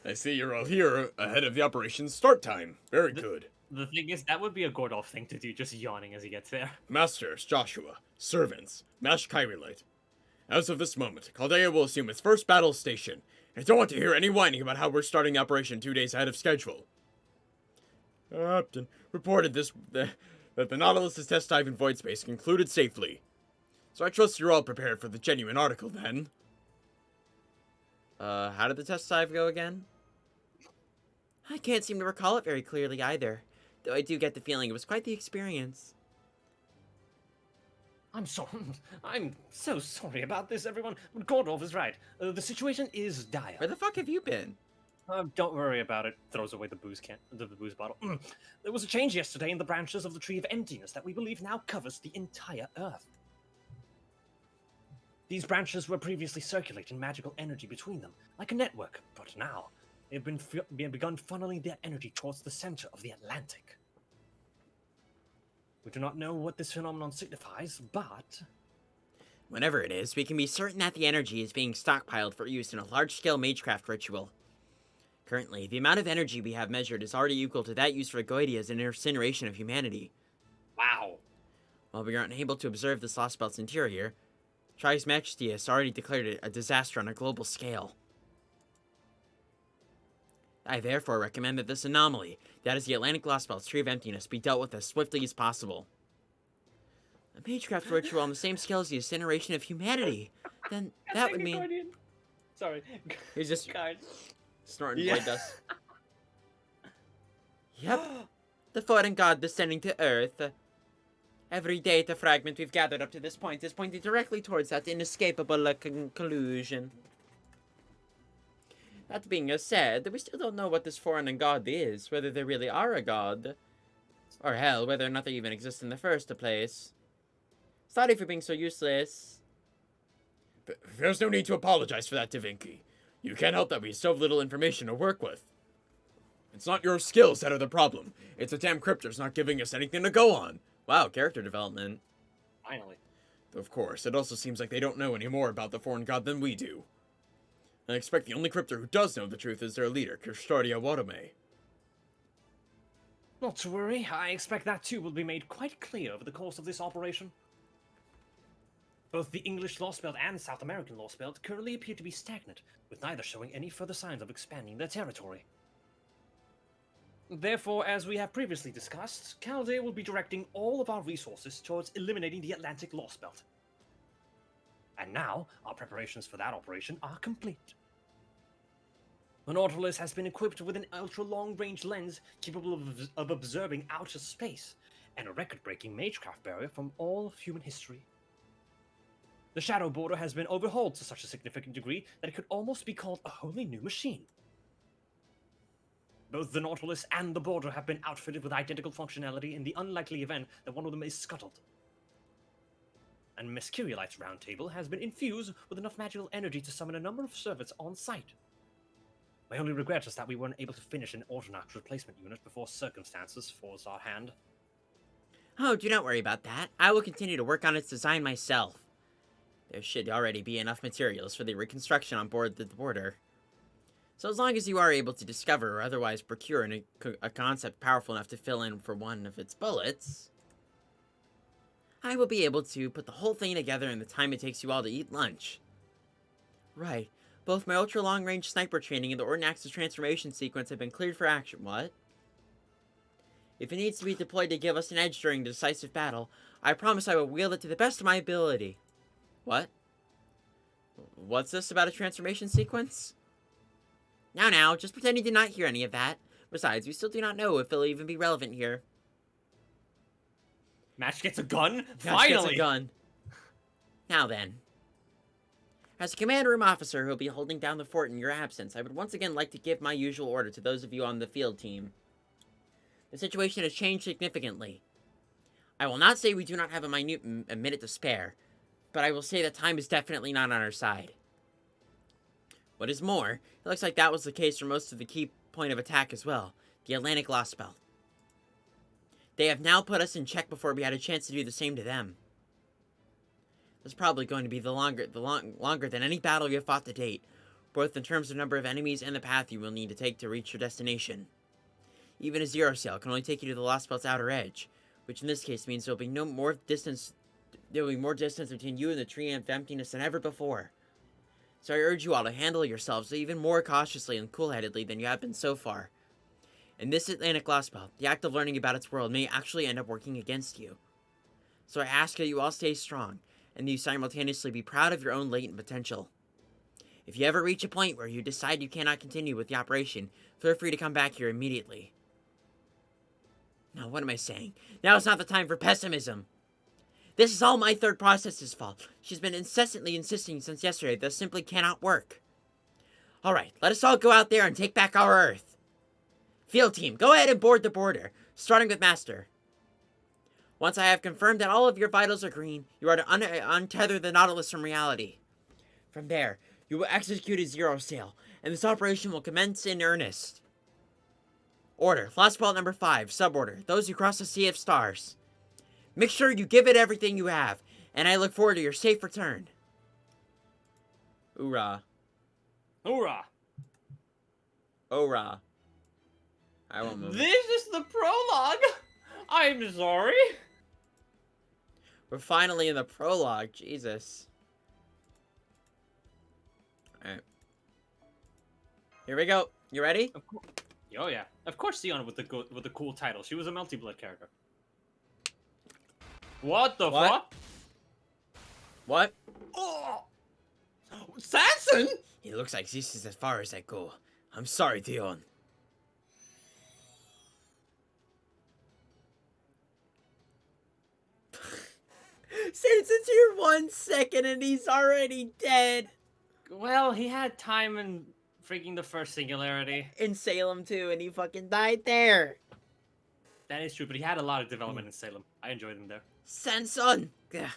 I see you're all here ahead of the operation's start time. Very good. The thing is, that would be a Gordolf thing to do, just yawning as he gets there. Masters, Joshua, servants, Mash Kyrillite. As of this moment, Chaldea will assume its first battle station. I don't want to hear any whining about how we're starting the operation 2 days ahead of schedule. Captain reported that the Nautilus' test dive in void space concluded safely. So I trust you're all prepared for the genuine article then. How did the test dive go again? I can't seem to recall it very clearly either, though I do get the feeling it was quite the experience. I'm so sorry about this, everyone. But Gordolf is right. The situation is dire. Where the fuck have you been? Don't worry about it. Throws away the booze the booze bottle. There was a change yesterday in the branches of the Tree of Emptiness that we believe now covers the entire Earth. These branches were previously circulating magical energy between them, like a network, but now they have begun funneling their energy towards the center of the Atlantic. We do not know what this phenomenon signifies, but... Whenever it is, we can be certain that the energy is being stockpiled for use in a large-scale magecraft ritual. Currently, the amount of energy we have measured is already equal to that used for Goidia's incineration of humanity. Wow. While we are unable to observe this Lostbelt's interior, Tri's Majesty has already declared it a disaster on a global scale. I therefore recommend that this anomaly, that is the Atlantic Lostbelt's Tree of Emptiness, be dealt with as swiftly as possible. A magecraft ritual on the same scale as the incineration of humanity, then that would mean... Sorry. He's just God. snorting Yeah. void dust. Yep. The foreign god descending to Earth. Every data fragment we've gathered up to this point is pointing directly towards that inescapable conclusion. That being said, we still don't know what this foreign god is, whether they really are a god. Or hell, whether or not they even exist in the first place. Sorry for being so useless. There's no need to apologize for that, Da Vinci. You can't help that we still have little information to work with. It's not your skills that are the problem. It's the damn cryptors not giving us anything to go on. Wow, character development. Finally. Of course, it also seems like they don't know any more about the foreign god than we do. I expect the only cryptor who does know the truth is their leader, Custodia Warame. Not to worry, I expect that too will be made quite clear over the course of this operation. Both the English Lostbelt and South American Lostbelt currently appear to be stagnant, with neither showing any further signs of expanding their territory. Therefore, as we have previously discussed, Chaldea will be directing all of our resources towards eliminating the Atlantic Lostbelt. And now, our preparations for that operation are complete. The Nautilus has been equipped with an ultra-long-range lens capable of observing outer space, and a record-breaking magecraft barrier from all of human history. The Shadow Border has been overhauled to such a significant degree that it could almost be called a wholly new machine. Both the Nautilus and the Border have been outfitted with identical functionality in the unlikely event that one of them is scuttled. And Miss Curiolite's round table has been infused with enough magical energy to summon a number of servants on site. My only regret is that we weren't able to finish an Autonox replacement unit before circumstances forced our hand. Oh, do not worry about that. I will continue to work on its design myself. There should already be enough materials for the reconstruction on board the border. So as long as you are able to discover or otherwise procure a concept powerful enough to fill in for one of its bullets, I will be able to put the whole thing together in the time it takes you all to eat lunch. Right. Both my ultra-long-range sniper training and the Ordnax's transformation sequence have been cleared for action. What? If it needs to be deployed to give us an edge during the decisive battle, I promise I will wield it to the best of my ability. What? What's this about a transformation sequence? Now, just pretend you did not hear any of that. Besides, we still do not know if it'll even be relevant here. Match gets a gun? Match Finally! gets a gun. Now then. As a command room officer who will be holding down the fort in your absence, I would once again like to give my usual order to those of you on the field team. The situation has changed significantly. I will not say we do not have a minute to spare, but I will say that time is definitely not on our side. What is more, it looks like that was the case for most of the key point of attack as well, the Atlantic Lostbelt. They have now put us in check before we had a chance to do the same to them. This is probably going to be longer than any battle you have fought to date, both in terms of number of enemies and the path you will need to take to reach your destination. Even a zero sail can only take you to the Lostbelt's outer edge, which in this case means there will be more distance between you and the tree of emptiness than ever before. So I urge you all to handle yourselves even more cautiously and cool-headedly than you have been so far. In this Atlantic Lostbelt, the act of learning about its world may actually end up working against you. So I ask that you all stay strong, and that you simultaneously be proud of your own latent potential. If you ever reach a point where you decide you cannot continue with the operation, feel free to come back here immediately. Now, what am I saying? Now is not the time for pessimism. This is all my third process's fault. She's been incessantly insisting since yesterday that this simply cannot work. Alright, let us all go out there and take back our Earth. Field team, go ahead and board the border, starting with Master. Once I have confirmed that all of your vitals are green, you are to untether the Nautilus from reality. From there, you will execute a zero sail, and this operation will commence in earnest. Order, Lostbelt number 5, suborder, those who cross the Sea of Stars. Make sure you give it everything you have, and I look forward to your safe return. Hoorah. Hoorah! Hoorah. I won't move. This is the prologue! I'm sorry! We're finally in the prologue, Jesus. Alright. Here we go. You ready? Oh yeah. Of course Sienna with the cool title. She was a multi-blood character. What the What? fuck? What? Oh! Sanson? It looks like this is as far as I go. I'm sorry, Theon. Since it's here 1 second and he's already dead. Well, he had time in freaking the first singularity. In Salem too, and he fucking died there. That is true, but he had a lot of development in Salem. I enjoyed him there. Sanson! Ugh.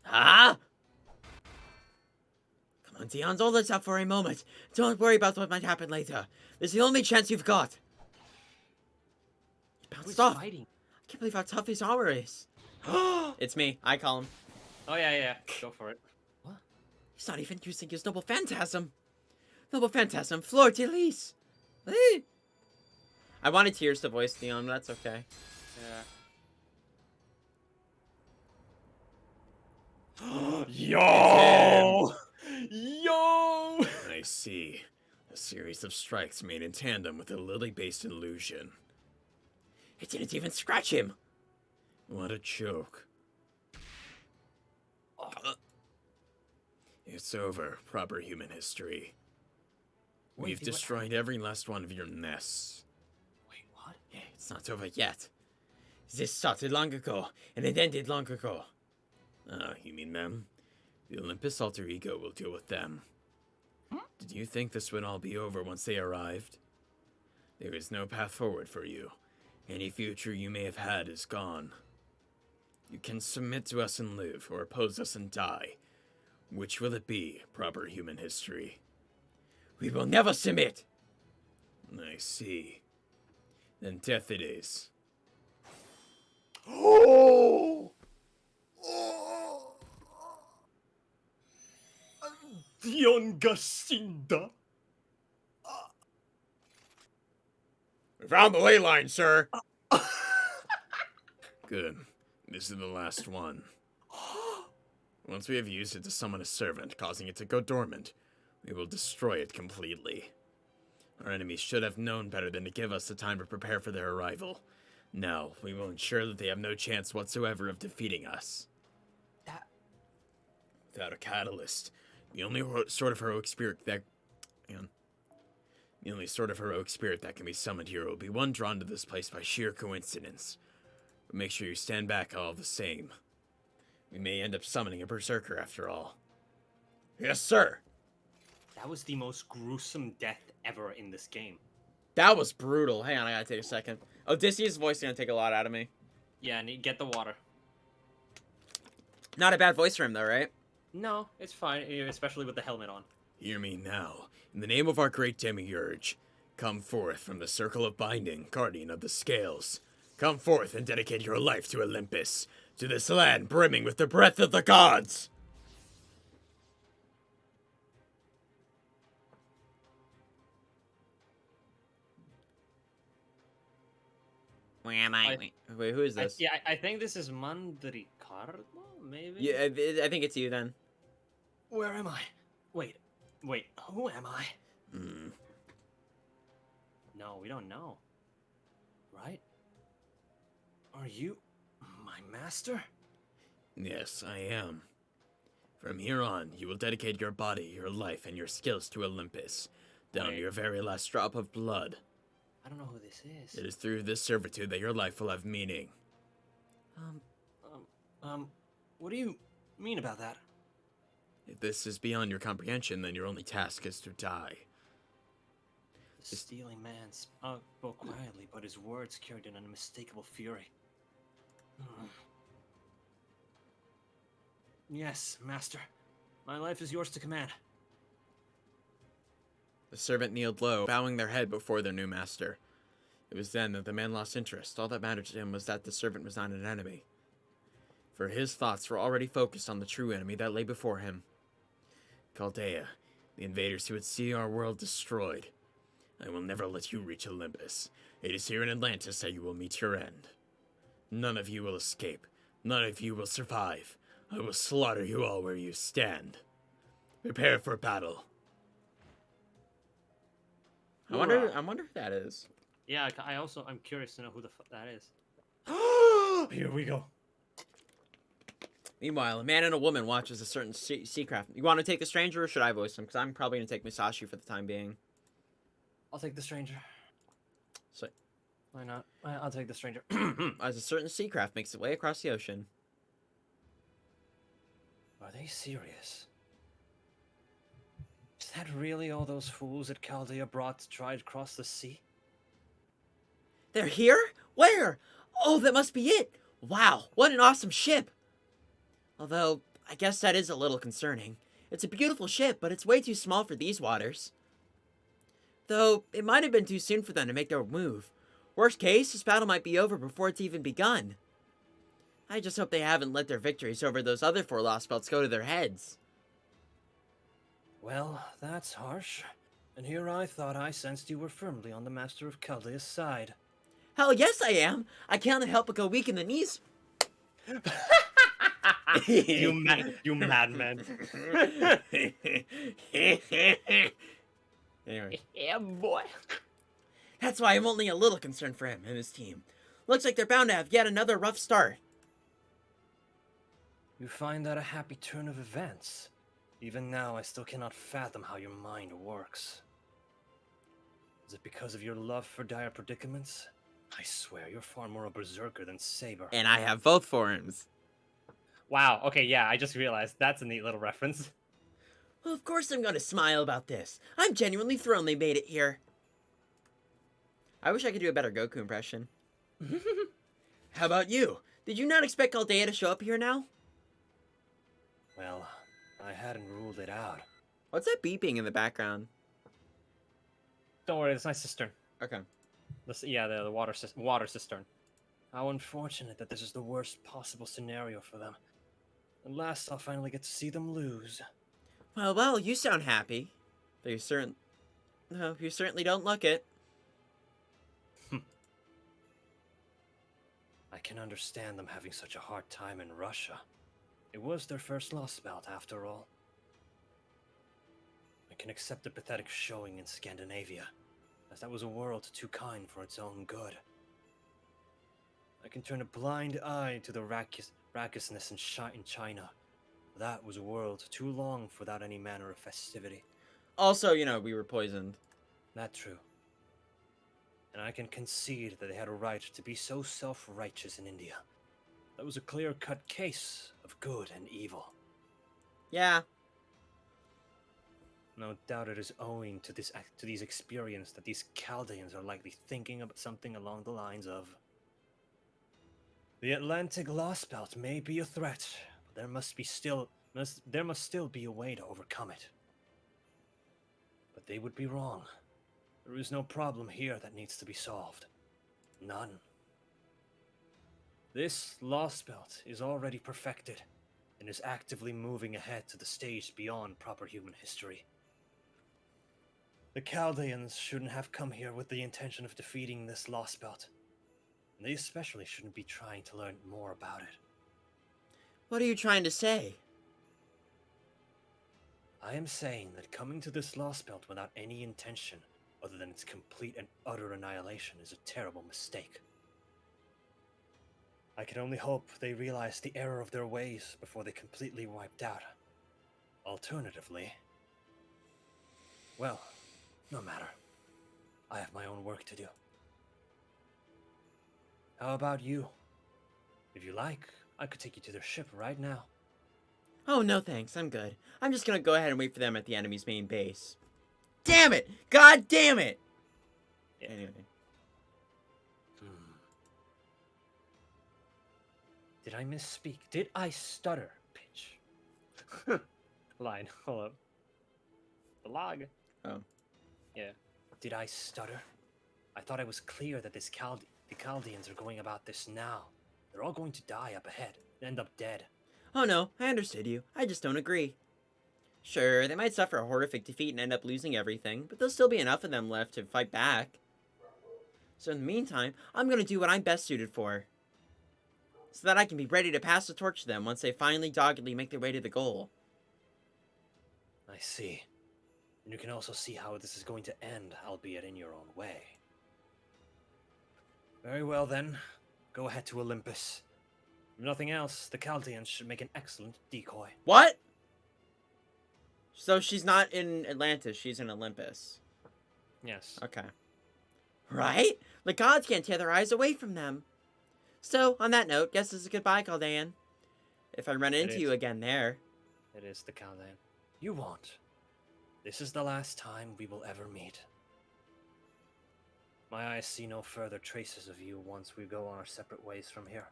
Huh? Come on, Dion, hold this up for a moment. Don't worry about what might happen later. This is the only chance you've got. He bounced Who's off. fighting? I can't believe how tough his armor is. It's me. I call him. Oh, yeah. Go for it. What? He's not even using his Noble Phantasm. Noble Phantasm, Fleur de Lis. I wanted Tears to voice Dion, but that's okay. Yeah. Yo! Yo! I see. A series of strikes made in tandem with a lily-based illusion. It didn't even scratch him. What a joke. It's over, proper human history. Wait, We've destroyed every last one of your nests. Wait, what? Yeah, it's not over yet. This started long ago, and it ended long ago. Ah, you mean them? The Olympus alter ego will deal with them. Did you think this would all be over once they arrived? There is no path forward for you. Any future you may have had is gone. You can submit to us and live, or oppose us and die. Which will it be, proper human history? We will never submit. I see. Then death it is. Oh! Dion Gacinda. We found the ley line, sir. Good. This is the last one. Once we have used it to summon a servant, causing it to go dormant, we will destroy it completely. Our enemies should have known better than to give us the time to prepare for their arrival. Now, we will ensure that they have no chance whatsoever of defeating us. That... Without a catalyst, the only sort of heroic spirit that... The only sort of heroic spirit that can be summoned here will be one drawn to this place by sheer coincidence. But make sure you stand back all the same. We may end up summoning a berserker after all. Yes, sir! That was the most gruesome death ever in this game. That was brutal. Hang on, I gotta take a second. Odysseus' voice is gonna take a lot out of me. Yeah, and get the water. Not a bad voice for him, though, right? No, it's fine, especially with the helmet on. Hear me now. In the name of our great demiurge, come forth from the circle of binding, guardian of the scales. Come forth and dedicate your life to Olympus, to this land brimming with the breath of the gods! Where am I? I- Wait, who is this? I think this is Mandricardo, maybe? Yeah, I think it's you then. Where am I? Wait, who am I? No, we don't know. Right? Are you my master? Yes, I am. From here on, you will dedicate your body, your life, and your skills to Olympus, down to Wait. your very last drop of blood. I don't know who this is. It is through this servitude that your life will have meaning. What do you mean about that? If this is beyond your comprehension, then your only task is to die. The stealing man spoke quietly, but his words carried an unmistakable fury. Yes, master. My life is yours to command. The servant kneeled low, bowing their head before their new master. It was then that the man lost interest. All that mattered to him was that the servant was not an enemy. For his thoughts were already focused on the true enemy that lay before him. Chaldea, the invaders who would see our world destroyed. I will never let you reach Olympus. It is here in Atlantis that you will meet your end. None of you will escape. None of you will survive. I will slaughter you all where you stand. Prepare for battle. I wonder who that is. Yeah, I'm curious to know who the fuck that is. Here we go. Meanwhile, a man and a woman watches a certain sea craft. You want to take the stranger, or should I voice him? Because I'm probably going to take Musashi for the time being. I'll take the stranger. So, Why not? I'll take the stranger. as a certain sea craft makes its way across the ocean. Are they serious? Is that really all those fools at Chaldea brought to try to cross the sea? They're here? Where? Oh, that must be it! Wow, what an awesome ship! Although, I guess that is a little concerning. It's a beautiful ship, but it's way too small for these waters. Though, it might have been too soon for them to make their move. Worst case, this battle might be over before it's even begun. I just hope they haven't let their victories over those other 4 Lostbelts go to their heads. Well, that's harsh. And here I thought I sensed you were firmly on the Master of Chaldea's side. Hell yes I am! I can't help but go weak in the knees. You madman. Anyway. Yeah, boy. That's why I'm only a little concerned for him and his team. Looks like they're bound to have yet another rough start. You find that a happy turn of events. Even now, I still cannot fathom how your mind works. Is it because of your love for dire predicaments? I swear, you're far more a berserker than Saber. And I have both forms. Wow, okay, yeah, I just realized that's a neat little reference. Well, of course I'm gonna smile about this. I'm genuinely thrilled they made it here. I wish I could do a better Goku impression. How about you? Did you not expect Chaldea to show up here now? Well, I hadn't ruled it out. What's that beeping in the background? Don't worry, it's my cistern. Okay. The water cistern. How unfortunate that this is the worst possible scenario for them. At last, I'll finally get to see them lose. Well, you sound happy. Though you certainly don't look it. I can understand them having such a hard time in Russia. It was their first Lostbelt, after all. I can accept the pathetic showing in Scandinavia, as that was a world too kind for its own good. I can turn a blind eye to the raucousness in China. That was a world too long without any manner of festivity. Also, we were poisoned. That's true. And I can concede that they had a right to be so self-righteous in India. That was a clear-cut case of good and evil. Yeah. No doubt it is owing to these experiences that these Chaldeans are likely thinking about something along the lines of, the Atlantic Lostbelt may be a threat, but there must still be a way to overcome it. But they would be wrong. There is no problem here that needs to be solved. None. This Lostbelt is already perfected, and is actively moving ahead to the stage beyond proper human history. The Chaldeans shouldn't have come here with the intention of defeating this Lostbelt. And they especially shouldn't be trying to learn more about it. What are you trying to say? I am saying that coming to this Lostbelt without any intention other than its complete and utter annihilation is a terrible mistake. I can only hope they realize the error of their ways before they completely wiped out. Alternatively, well, no matter. I have my own work to do. How about you? If you like, I could take you to their ship right now. Oh, no thanks. I'm good. I'm just gonna go ahead and wait for them at the enemy's main base. Damn it! God damn it! Yeah. Anyway. Did I misspeak? Did I stutter, bitch? Line, hold up. The log. Oh. Yeah. Did I stutter? I thought I was clear that the Chaldeans are going about this now. They're all going to die up ahead, end up dead. Oh no, I understood you. I just don't agree. Sure, they might suffer a horrific defeat and end up losing everything, but there'll still be enough of them left to fight back. So in the meantime, I'm gonna do what I'm best suited for. So that I can be ready to pass the torch to them once they finally doggedly make their way to the goal. I see. And you can also see how this is going to end, albeit in your own way. Very well then. Go ahead to Olympus. If nothing else, the Chaldeans should make an excellent decoy. What? So she's not in Atlantis, she's in Olympus. Yes. Okay. Right? The gods can't tear their eyes away from them. So, on that note, guess this is goodbye, Caldean. If I run into is. you again there. It is the Chaldean. You won't. This is the last time we will ever meet. My eyes see no further traces of you once we go our separate ways from here.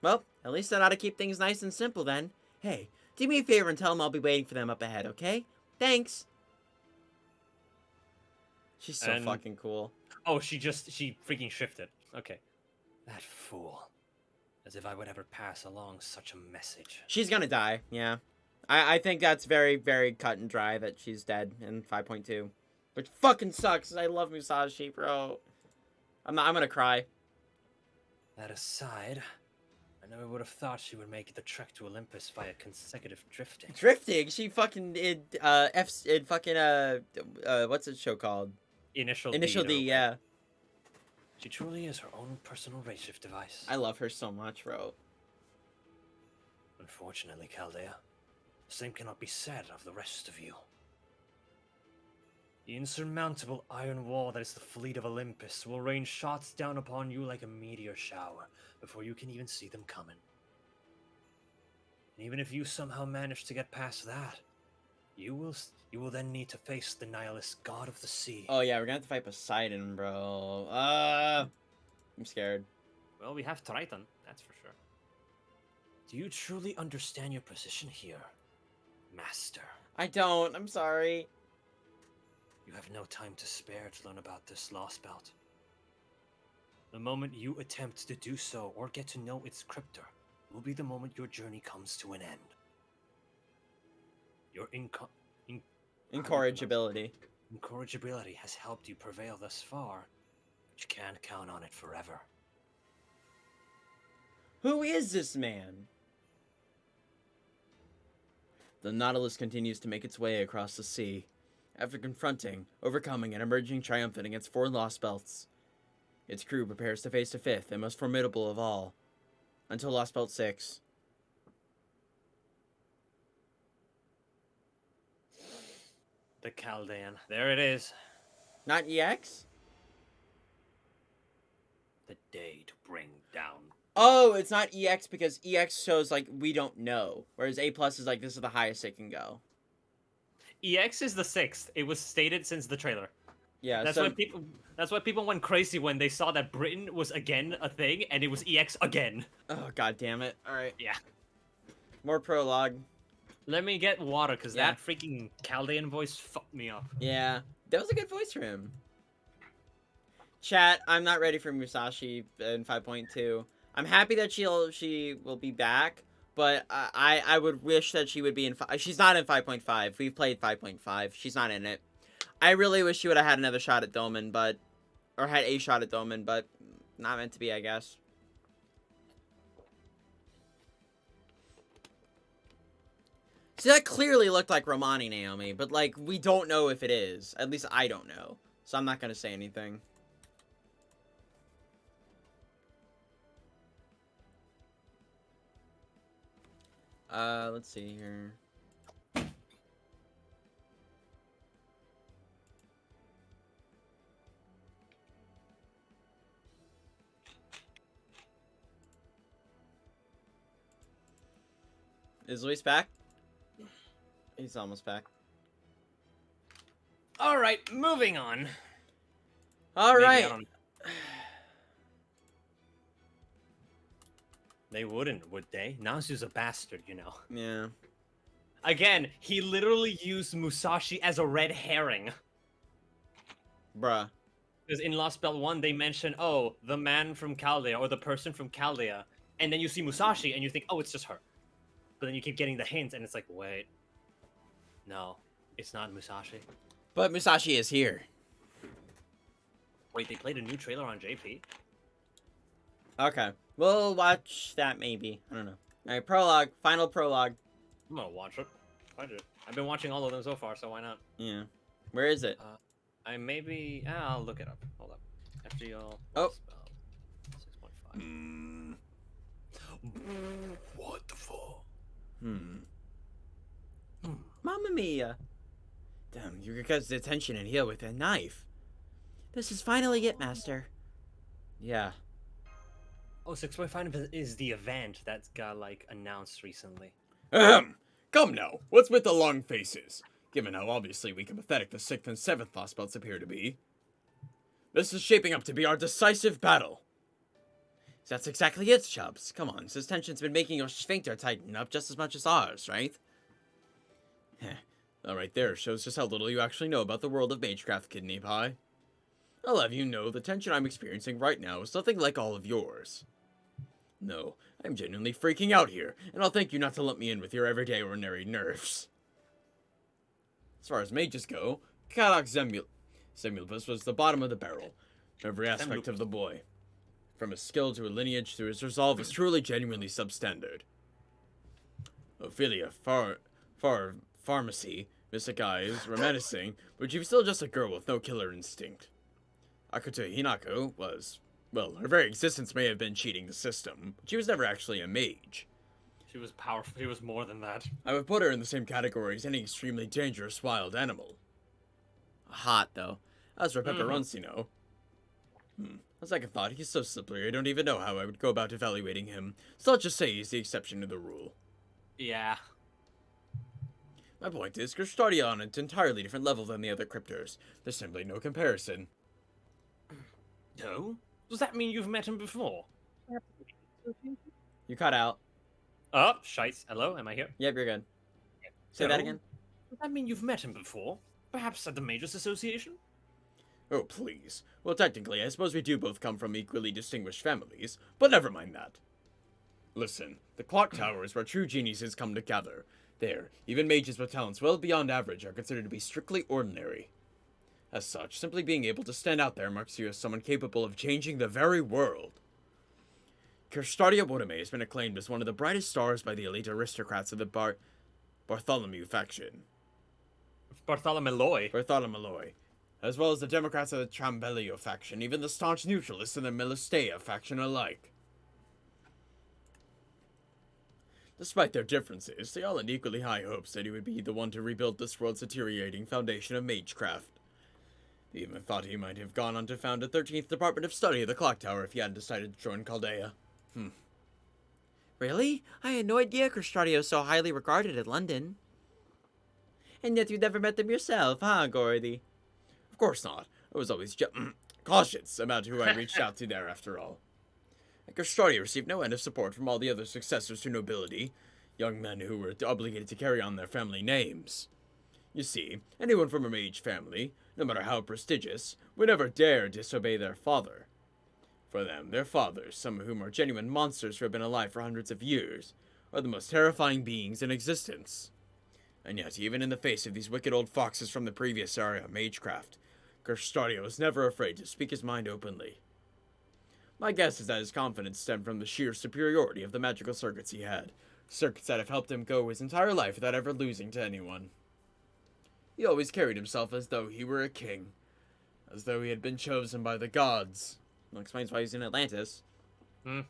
Well, at least that ought to keep things nice and simple then. Hey, do me a favor and tell them I'll be waiting for them up ahead, okay? Thanks. She's so And- fucking cool. Oh, she freaking shifted. Okay. That fool. As if I would ever pass along such a message. She's gonna die, yeah. I think that's very, very cut and dry that she's dead in 5.2. Which fucking sucks, 'cause I love Musashi, bro. I'm gonna cry. That aside, I never would have thought she would make the trek to Olympus via consecutive drifting. Drifting, she fucking did, what's the show called? Initial Initial D, okay. yeah. She truly is her own personal rate-shift device. I love her so much, bro. Unfortunately, Chaldea, the same cannot be said of the rest of you. The insurmountable iron wall that is the fleet of Olympus will rain shots down upon you like a meteor shower before you can even see them coming. And even if you somehow manage to get past that, you will then need to face the nihilist god of the sea. Oh yeah, we're gonna have to fight Poseidon, bro. I'm scared. Well, we have Triton, that's for sure. Do you truly understand your position here, Master? I don't, I'm sorry. You have no time to spare to learn about this Lostbelt. The moment you attempt to do so or get to know its cryptor will be the moment your journey comes to an end. Your Incorrigibility. incorrigibility has helped you prevail thus far, but you can't count on it forever. Who is this man? The Nautilus continues to make its way across the sea. After confronting, overcoming, and emerging triumphant against 4 lost belts, its crew prepares to face the 5th and most formidable of all, until Lost Belt 6. The Chaldean. There it is. Not EX? The day to bring down. Oh, it's not EX because EX shows, like, we don't know. Whereas A+ is like, this is the highest it can go. EX is the 6th. It was stated since the trailer. Yeah, That's so... why people went crazy when they saw that Britain was again a thing and it was EX again. Oh, god damn it. Alright. Yeah. More prologue. Let me get water, because Yeah. that freaking Chaldean voice fucked me up. Yeah. That was a good voice for him. Chat, I'm not ready for Musashi in 5.2. I'm happy that she will be back, but I would wish that she would be in... She's not in 5.5. We've played 5.5. She's not in it. I really wish she would have had another shot at Doman, but... Or had a shot at Doman, but... Not meant to be, I guess. See, that clearly looked like Romani Naomi, but, like, we don't know if it is. At least I don't know. So I'm not gonna say anything. Let's see here. Is Luis back? He's almost back. All right, moving on. All Maybe, right. I don't- They wouldn't, would they? Nasu's a bastard, you know. Yeah. Again, he literally used Musashi as a red herring. Bruh. Because in Lost Belt 1, they mention, oh, the man from Chaldea, or the person from Chaldea. And then you see Musashi, and you think, oh, it's just her. But then you keep getting the hint, and it's like, wait. No, it's not Musashi. But Musashi is here. Wait, they played a new trailer on JP? Okay. We'll watch that maybe. I don't know. Alright, prologue. Final prologue. I'm gonna watch it. I did. I've been watching all of them so far, so why not? Yeah. Where is it? I maybe... I'll look it up. Hold up. FGL... Oh. 6.5. What the fuck? Mamma mia. Damn, you could get his attention in here with a knife. This is finally it, Master. Yeah. Oh, 6.5 is the event that got, like, announced recently. Ahem. Come now, what's with the long faces? Given how obviously weak and pathetic the 6th and 7th Lostbelts appear to be. This is shaping up to be our decisive battle. That's exactly it, Chubbs. Come on, this tension's been making your sphincter tighten up just as much as ours, right? That right there shows just how little you actually know about the world of Magecraft, Kidney Pie. I'll have you know the tension I'm experiencing right now is nothing like all of yours. No, I'm genuinely freaking out here, and I'll thank you not to lump me in with your everyday ordinary nerves. As far as mages go, Kadox Zemulbus was the bottom of the barrel, every aspect of the boy. From his skill to his lineage to his resolve was truly genuinely substandard. Ophelia Pharmacy, mystic eyes, romancing, but she was still just a girl with no killer instinct. Akuto Hinako was, well, her very existence may have been cheating the system, but she was never actually a mage. She was powerful. She was more than that. I would put her in the same category as any extremely dangerous wild animal. Hot, though. As for Pepperoncino, on second thought, he's so slippery I don't even know how I would go about evaluating him, so let's just say he's the exception to the rule. Yeah. My point is, Crustadia on an entirely different level than the other cryptors. There's simply no comparison. No? Does that mean you've met him before? You cut out. Oh, shites. Hello, am I here? Yep, you're good. Say that again. Does that mean you've met him before? Perhaps at the Mages Association? Oh, please. Well, technically, I suppose we do both come from equally distinguished families, but never mind that. Listen, the clock tower is where true geniuses come to gather. There, even mages with talents well beyond average are considered to be strictly ordinary. As such, simply being able to stand out there marks you as someone capable of changing the very world. Kirstadia Bodame has been acclaimed as one of the brightest stars by the elite aristocrats of the Bartholomew faction. Bartholomew, as well as the Democrats of the Trambellio faction, even the staunch neutralists in the Melistea faction alike. Despite their differences, they all had equally high hopes that he would be the one to rebuild this world's deteriorating foundation of magecraft. They even thought he might have gone on to found a 13th Department of Study of the Clock Tower if he hadn't decided to join Chaldea. Really? I had no idea Crustadia was so highly regarded in London. And yet you never met them yourself, huh, Gordy? Of course not. I was always cautious about who I reached out to there, after all. Crustadia received no end of support from all the other successors to nobility, young men who were obligated to carry on their family names. You see, anyone from a mage family, no matter how prestigious, would never dare disobey their father. For them, their fathers, some of whom are genuine monsters who have been alive for hundreds of years, are the most terrifying beings in existence. And yet, even in the face of these wicked old foxes from the previous era of magecraft, Crustadia was never afraid to speak his mind openly. My guess is that his confidence stemmed from the sheer superiority of the magical circuits he had, circuits that have helped him go his entire life without ever losing to anyone. He always carried himself as though he were a king, as though he had been chosen by the gods. That explains why he's in Atlantis. He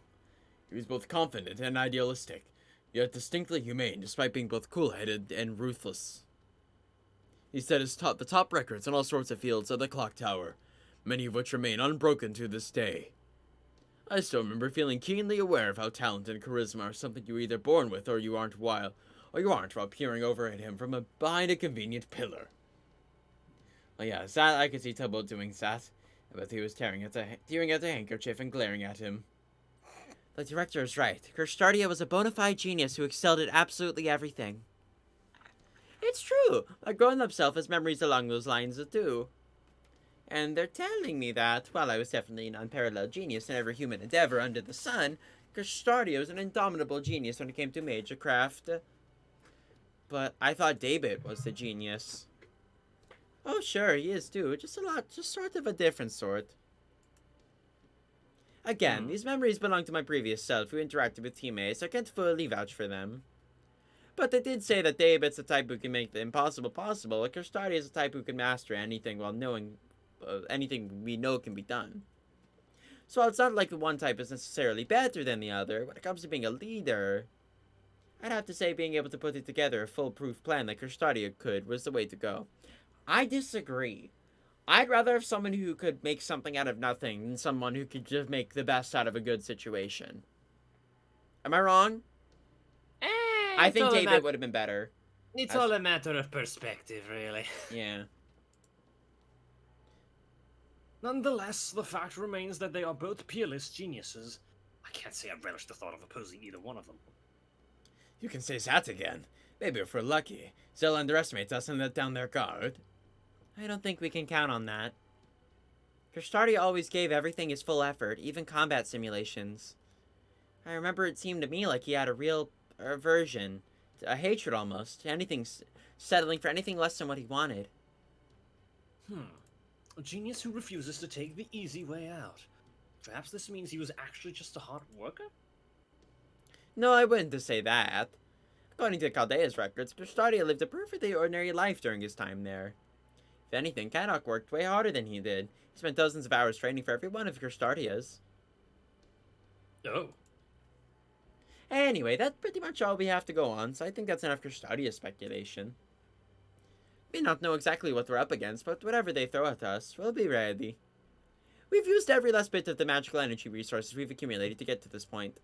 was both confident and idealistic, yet distinctly humane despite being both cool-headed and ruthless. He set the top records in all sorts of fields at the clock tower, many of which remain unbroken to this day. I still remember feeling keenly aware of how talent and charisma are something you're either born with or you aren't while peering over at him from behind a convenient pillar. Oh yeah, that I could see Tubbo doing that. But he was tearing at the handkerchief and glaring at him. The director is right. Crustadia was a bona fide genius who excelled at absolutely everything. It's true. My grown-up self has memories along those lines too. And they're telling me that, while I was definitely an unparalleled genius in every human endeavor under the sun, Crustadia was an indomitable genius when it came to magecraft. But I thought David was the genius. Oh, sure, he is too. Just sort of a different sort. Again, these memories belong to my previous self who interacted with teammates, so I can't fully vouch for them. But they did say that David's the type who can make the impossible possible, like Crustadia is the type who can master anything while knowing anything we know can be done. So while it's not like the one type is necessarily better than the other, when it comes to being a leader, I'd have to say being able to put it together a foolproof plan like Crustadia could was the way to go. I disagree. I'd rather have someone who could make something out of nothing than someone who could just make the best out of a good situation. Am I wrong? I think David would have been better. It's As- all a matter of perspective, really. Yeah. Nonetheless, the fact remains that they are both peerless geniuses. I can't say I relish the thought of opposing either one of them. You can say that again. Maybe if we're lucky, they'll underestimate us and let down their guard. I don't think we can count on that. Kristardi always gave everything his full effort, even combat simulations. I remember it seemed to me like he had a real aversion, a hatred almost, to anything, settling for anything less than what he wanted. A genius who refuses to take the easy way out. Perhaps this means he was actually just a hard worker? No, I wouldn't say that. According to Chaldea's records, Kristardi lived a perfectly ordinary life during his time there. If anything, Kadok worked way harder than he did. He spent dozens of hours training for every one of Kristardia's. Oh. Anyway, that's pretty much all we have to go on, so I think that's enough Kristardia speculation. We may not know exactly what we're up against, but whatever they throw at us, we'll be ready. We've used every last bit of the magical energy resources we've accumulated to get to this point.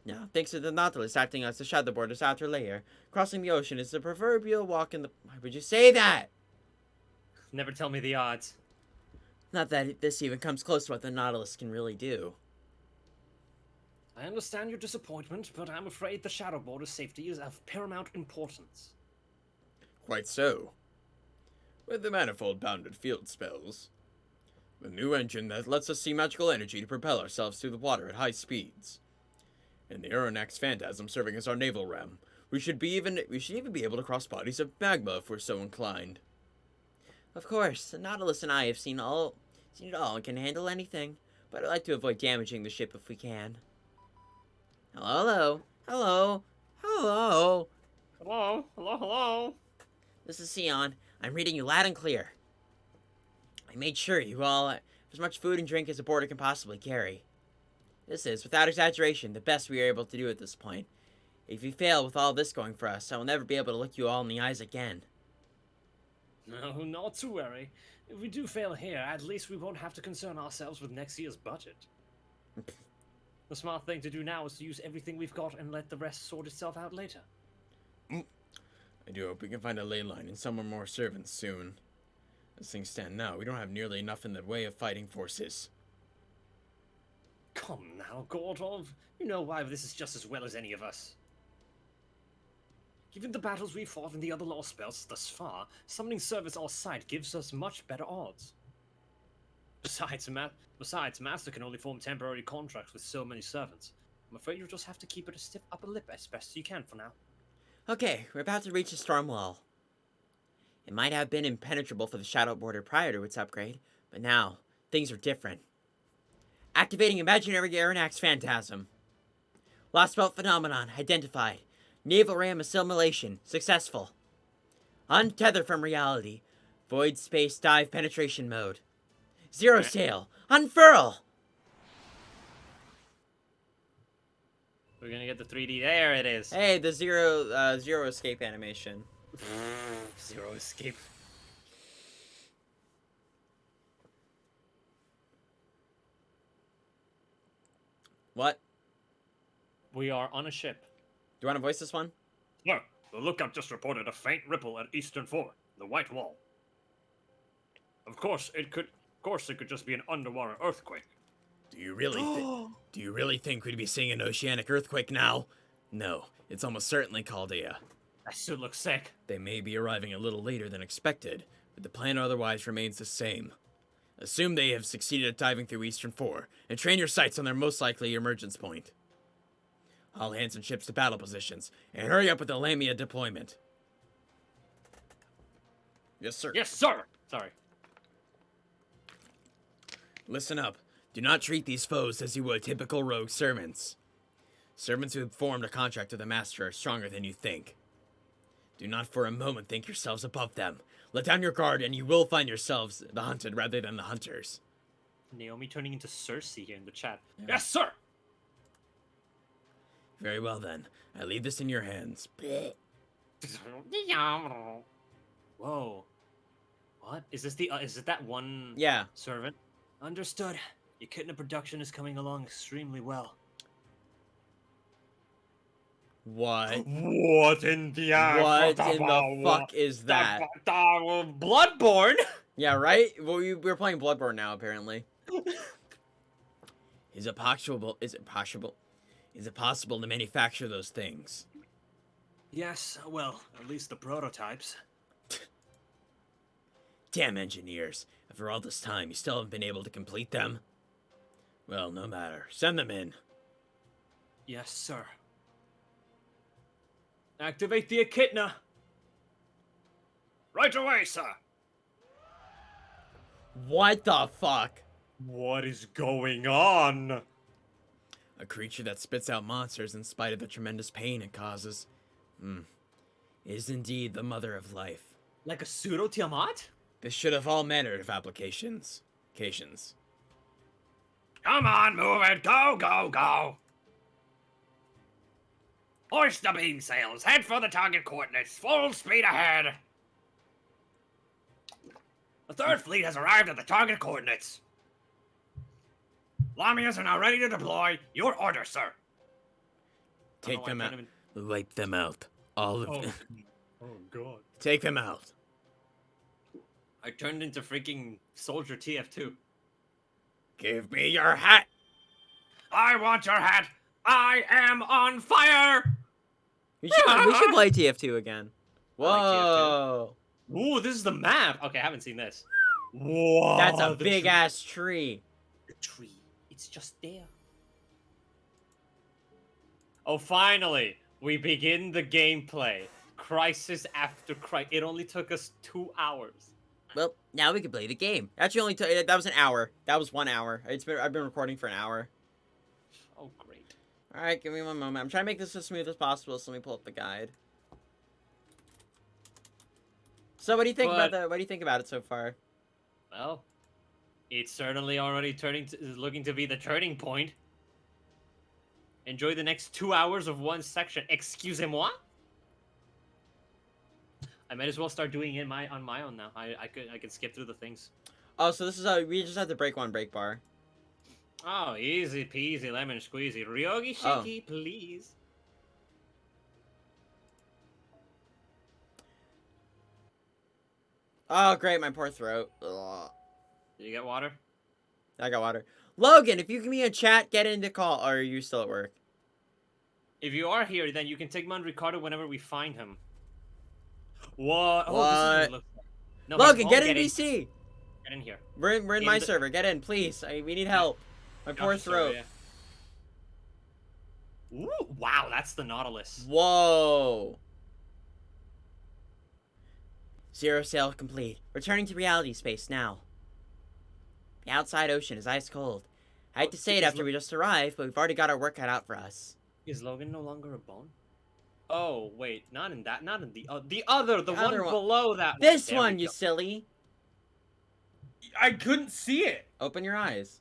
Now, thanks to the Nautilus acting as the Shadow Border's outer layer, crossing the ocean is the proverbial walk in the... Why would you say that? Never tell me the odds. Not that this even comes close to what the Nautilus can really do. I understand your disappointment, but I'm afraid the Shadow Border's safety is of paramount importance. Quite so. With the manifold bounded field spells, the new engine that lets us see magical energy to propel ourselves through the water at high speeds, and the Aeronax Phantasm serving as our naval ram, we should even be able to cross bodies of magma if we're so inclined. Of course, the Nautilus and I have seen it all and can handle anything, but I'd like to avoid damaging the ship if we can. Hello, hello, hello. Hello, hello, hello. This is Sion. I'm reading you loud and clear. I made sure you all have as much food and drink as a border can possibly carry. This is, without exaggeration, the best we are able to do at this point. If you fail with all this going for us, I will never be able to look you all in the eyes again. No, not to worry. If we do fail here, at least we won't have to concern ourselves with next year's budget. The smart thing to do now is to use everything we've got and let the rest sort itself out later. I do hope we can find a ley line and some more servants soon. As things stand now, we don't have nearly enough in the way of fighting forces. Come now, Gordov. You know why this is just as well as any of us. Given the battles we've fought in the other Lostbelts thus far, summoning service our side gives us much better odds. Besides, Master can only form temporary contracts with so many servants. I'm afraid you'll just have to keep it a stiff upper lip as best you can for now. Okay, we're about to reach the storm wall. It might have been impenetrable for the Shadow Border prior to its upgrade, but now, things are different. Activating imaginary Aeronax Phantasm. Lostbelt phenomenon identified. Naval ram assimilation successful. Untethered from reality. Void space dive penetration mode. Zero sail. Unfurl! We're gonna get the 3D. There it is. Hey, the zero escape animation. Zero escape. What? We are on a ship. Do you want to voice this one? Look, the lookout just reported a faint ripple at Eastern 4, the White Wall. Of course, it could just be an underwater earthquake. Do you really think we'd be seeing an oceanic earthquake now? No, it's almost certainly Chaldea. That suit looks sick. They may be arriving a little later than expected, but the plan otherwise remains the same. Assume they have succeeded at diving through Eastern 4, and train your sights on their most likely emergence point. All hands and ships to battle positions, and hurry up with the Lamia deployment. Yes, sir. Yes, sir. Sorry. Listen up. Do not treat these foes as you would typical rogue servants. Servants who have formed a contract with the master are stronger than you think. Do not for a moment think yourselves above them. Let down your guard and you will find yourselves the hunted rather than the hunters. Naomi turning into Cersei here in the chat. Yeah. Yes, sir. Very well then. I leave this in your hands. Whoa. Is this the? Is it that one Yeah. servant? Understood. Echidna production is coming along extremely well. What? What in the What in the fuck is that? Bloodborne? Yeah, right? Well, we're playing Bloodborne now, apparently. Is it possible to manufacture those things? Yes, well, at least the prototypes. Damn engineers. After all this time, you still haven't been able to complete them? Well, no matter. Send them in. Yes, sir. Activate the Echidna. Right away, sir. What the fuck? What is going on? A creature that spits out monsters in spite of the tremendous pain it causes. It is indeed the mother of life. Like a pseudo Tiamat? This should have all manner of applications. Occasions. Come on, move it. Go, go, go. Hoist the beam sails. Head for the target coordinates. Full speed ahead. The third fleet has arrived at the target coordinates. Lamias are now ready to deploy. Your order, sir. Take them out. Wipe them out. All of them. Oh god. Take them out. I turned into freaking Soldier TF2. Give me your hat. I want your hat. I am on fire. We should play TF2 again. I like Whoa. Ooh, this is the map. Okay, I haven't seen this. Whoa. That's a the big tree. ass tree. The tree. It's just there. Oh, finally, we begin the gameplay. Crisis after crisis. It only took us 2 hours. Well, now we can play the game. Actually, only that was an hour. That was 1 hour. I've been recording for an hour. Oh, great. All right, give me one moment. I'm trying to make this as smooth as possible. So let me pull up the guide. So, what do you think about But- What do you think about it so far? Well, it's certainly already looking to be the turning point. Enjoy the next 2 hours of one section. Excusez-moi? I might as well start doing it on my own now. I could skip through the things. Oh, so this is we just have to break one break bar. Oh, easy peasy lemon squeezy. Ryogi Oh. shiki, please. Oh, great, my poor throat. Ugh. Did you get water? I got water. Logan, if you give me a chat, get in the call. Or are you still at work? If you are here, then you can take Mon Ricardo whenever we find him. What? Oh, this is What? what it looks like. No, Logan, oh, get in VC. Get in here. We're in In my the- server. Get in, please. We need help. My poor Gotcha, sorry, throat. yeah. Ooh, wow, that's the Nautilus. Whoa. Zero sail complete. Returning to reality space now. The outside ocean is ice cold. I hate to say it is after we just arrived, but we've already got our work cut out for us. Is Logan no longer a bone? Oh wait, not in that. Not in the other. The one other one. below that. This There we one, you go. silly. I couldn't see it. Open your eyes.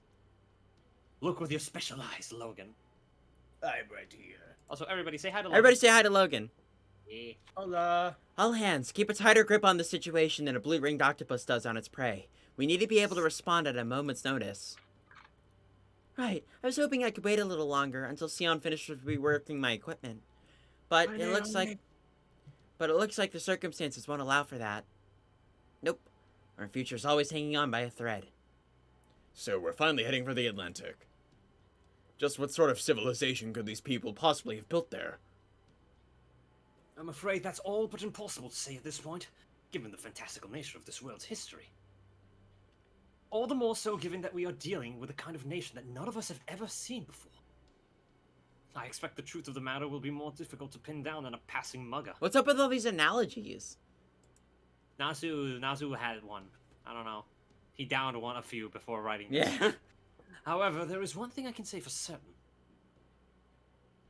Look with your special eyes, Logan. I'm right here. Also, everybody say hi to Logan. Everybody say hi to Logan. Yeah. Hola. All hands, keep a tighter grip on the situation than a blue-ringed octopus does on its prey. We need to be able to respond at a moment's notice. Right, I was hoping I could wait a little longer until Sion finished reworking my equipment. But it looks like the circumstances won't allow for that. Nope. Our future's always hanging on by a thread. So we're finally heading for the Atlantic. Just what sort of civilization could these people possibly have built there? I'm afraid that's all but impossible to say at this point, given the fantastical nature of this world's history. All the more so given that we are dealing with a kind of nation that none of us have ever seen before. I expect the truth of the matter will be more difficult to pin down than a passing mugger. What's up with all these analogies? Nazu had one. I don't know. He downed a few before writing this. Yeah. However, there is one thing I can say for certain.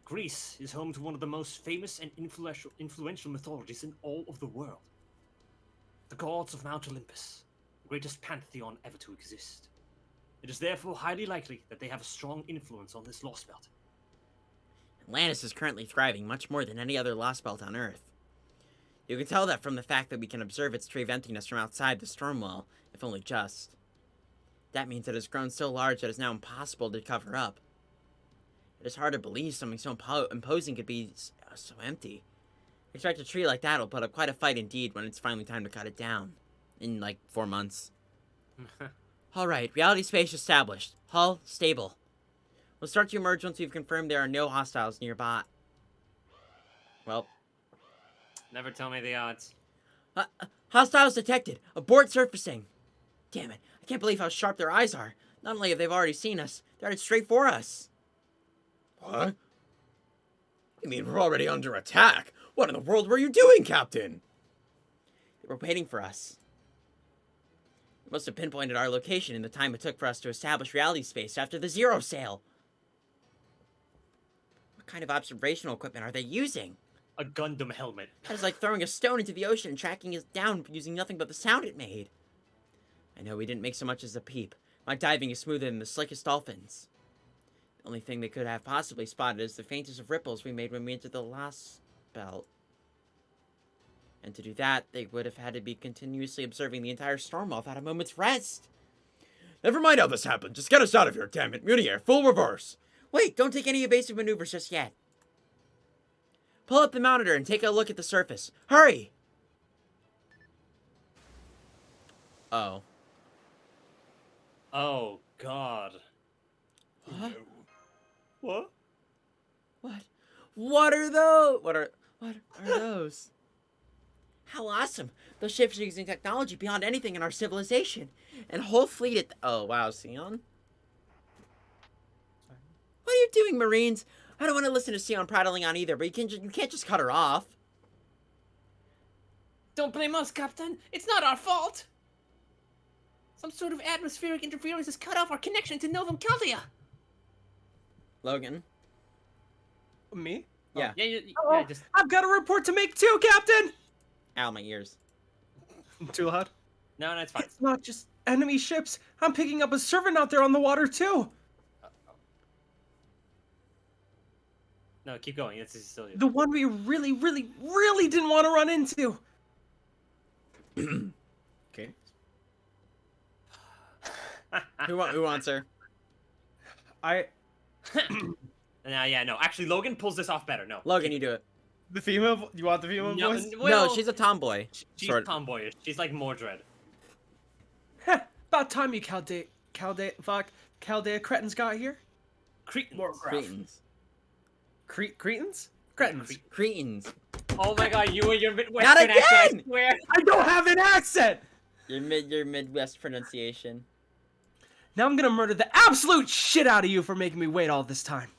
Greece is home to one of the most famous and influential mythologies in all of the world. The gods of Mount Olympus, the greatest pantheon ever to exist. It is therefore highly likely that they have a strong influence on this Lostbelt. Atlantis is currently thriving much more than any other Lostbelt on Earth. You can tell that from the fact that we can observe its tree venting us from outside the storm wall, if only just. That means it has grown so large that it is now impossible to cover up. It is hard to believe something so imposing could be so empty. Expect a tree like that will put up quite a fight indeed when it's finally time to cut it down. In, like, 4 months. Alright, reality space established. Hull, stable. We'll start to emerge once we've confirmed there are no hostiles nearby. Well. Never tell me the odds. Hostiles detected. Abort surfacing. Damn it. I can't believe how sharp their eyes are. Not only have they already seen us, they're headed straight for us. What? You mean we're already under attack? What in the world were you doing, Captain? They were waiting for us. They must have pinpointed our location in the time it took for us to establish reality space after the Zero sale. What kind of observational equipment are they using? A Gundam helmet. That is like throwing a stone into the ocean and tracking it down using nothing but the sound it made. I know we didn't make so much as a peep. My diving is smoother than the slickest dolphins. The only thing they could have possibly spotted is the faintest of ripples we made when we entered the Lostbelt. And to do that, they would have had to be continuously observing the entire storm without a moment's rest. Never mind how this happened. Just get us out of here, damn it. Munier, full reverse. Wait, don't take any evasive maneuvers just yet. Pull up the monitor and take a look at the surface. Hurry! Oh. Oh, God. What? What? What? What are those? What are those? How awesome! Those ships are using technology beyond anything in our civilization, and whole fleet at. Oh wow, Sion. What are you doing, Marines? I don't want to listen to Sion prattling on either, but you can't just cut her off. Don't blame us, Captain. It's not our fault. Some sort of atmospheric interference has cut off our connection to Novum Chaldea. Logan. Me? Yeah. Yeah, just... I've got a report to make too, Captain! Ow, my ears. Too loud? No, it's fine. It's not just enemy ships. I'm picking up a servant out there on the water, too. No, keep going. It's still you. The one we really, really, really didn't want to run into. Okay. Who wants her? No. Actually, Logan pulls this off better. No. Logan, you do it. The female? You want the female No, voice? No, she's a tomboy. She's Sort of. tomboyish. She's like Mordred. Heh, about time you Chaldea cretins got here. Cretins. Cretins? Cretins. Cretins. Oh my God, you and your Not Midwestern accent, I again! swear. I don't have an accent! Your Midwest pronunciation. Now I'm gonna murder the absolute shit out of you for making me wait all this time.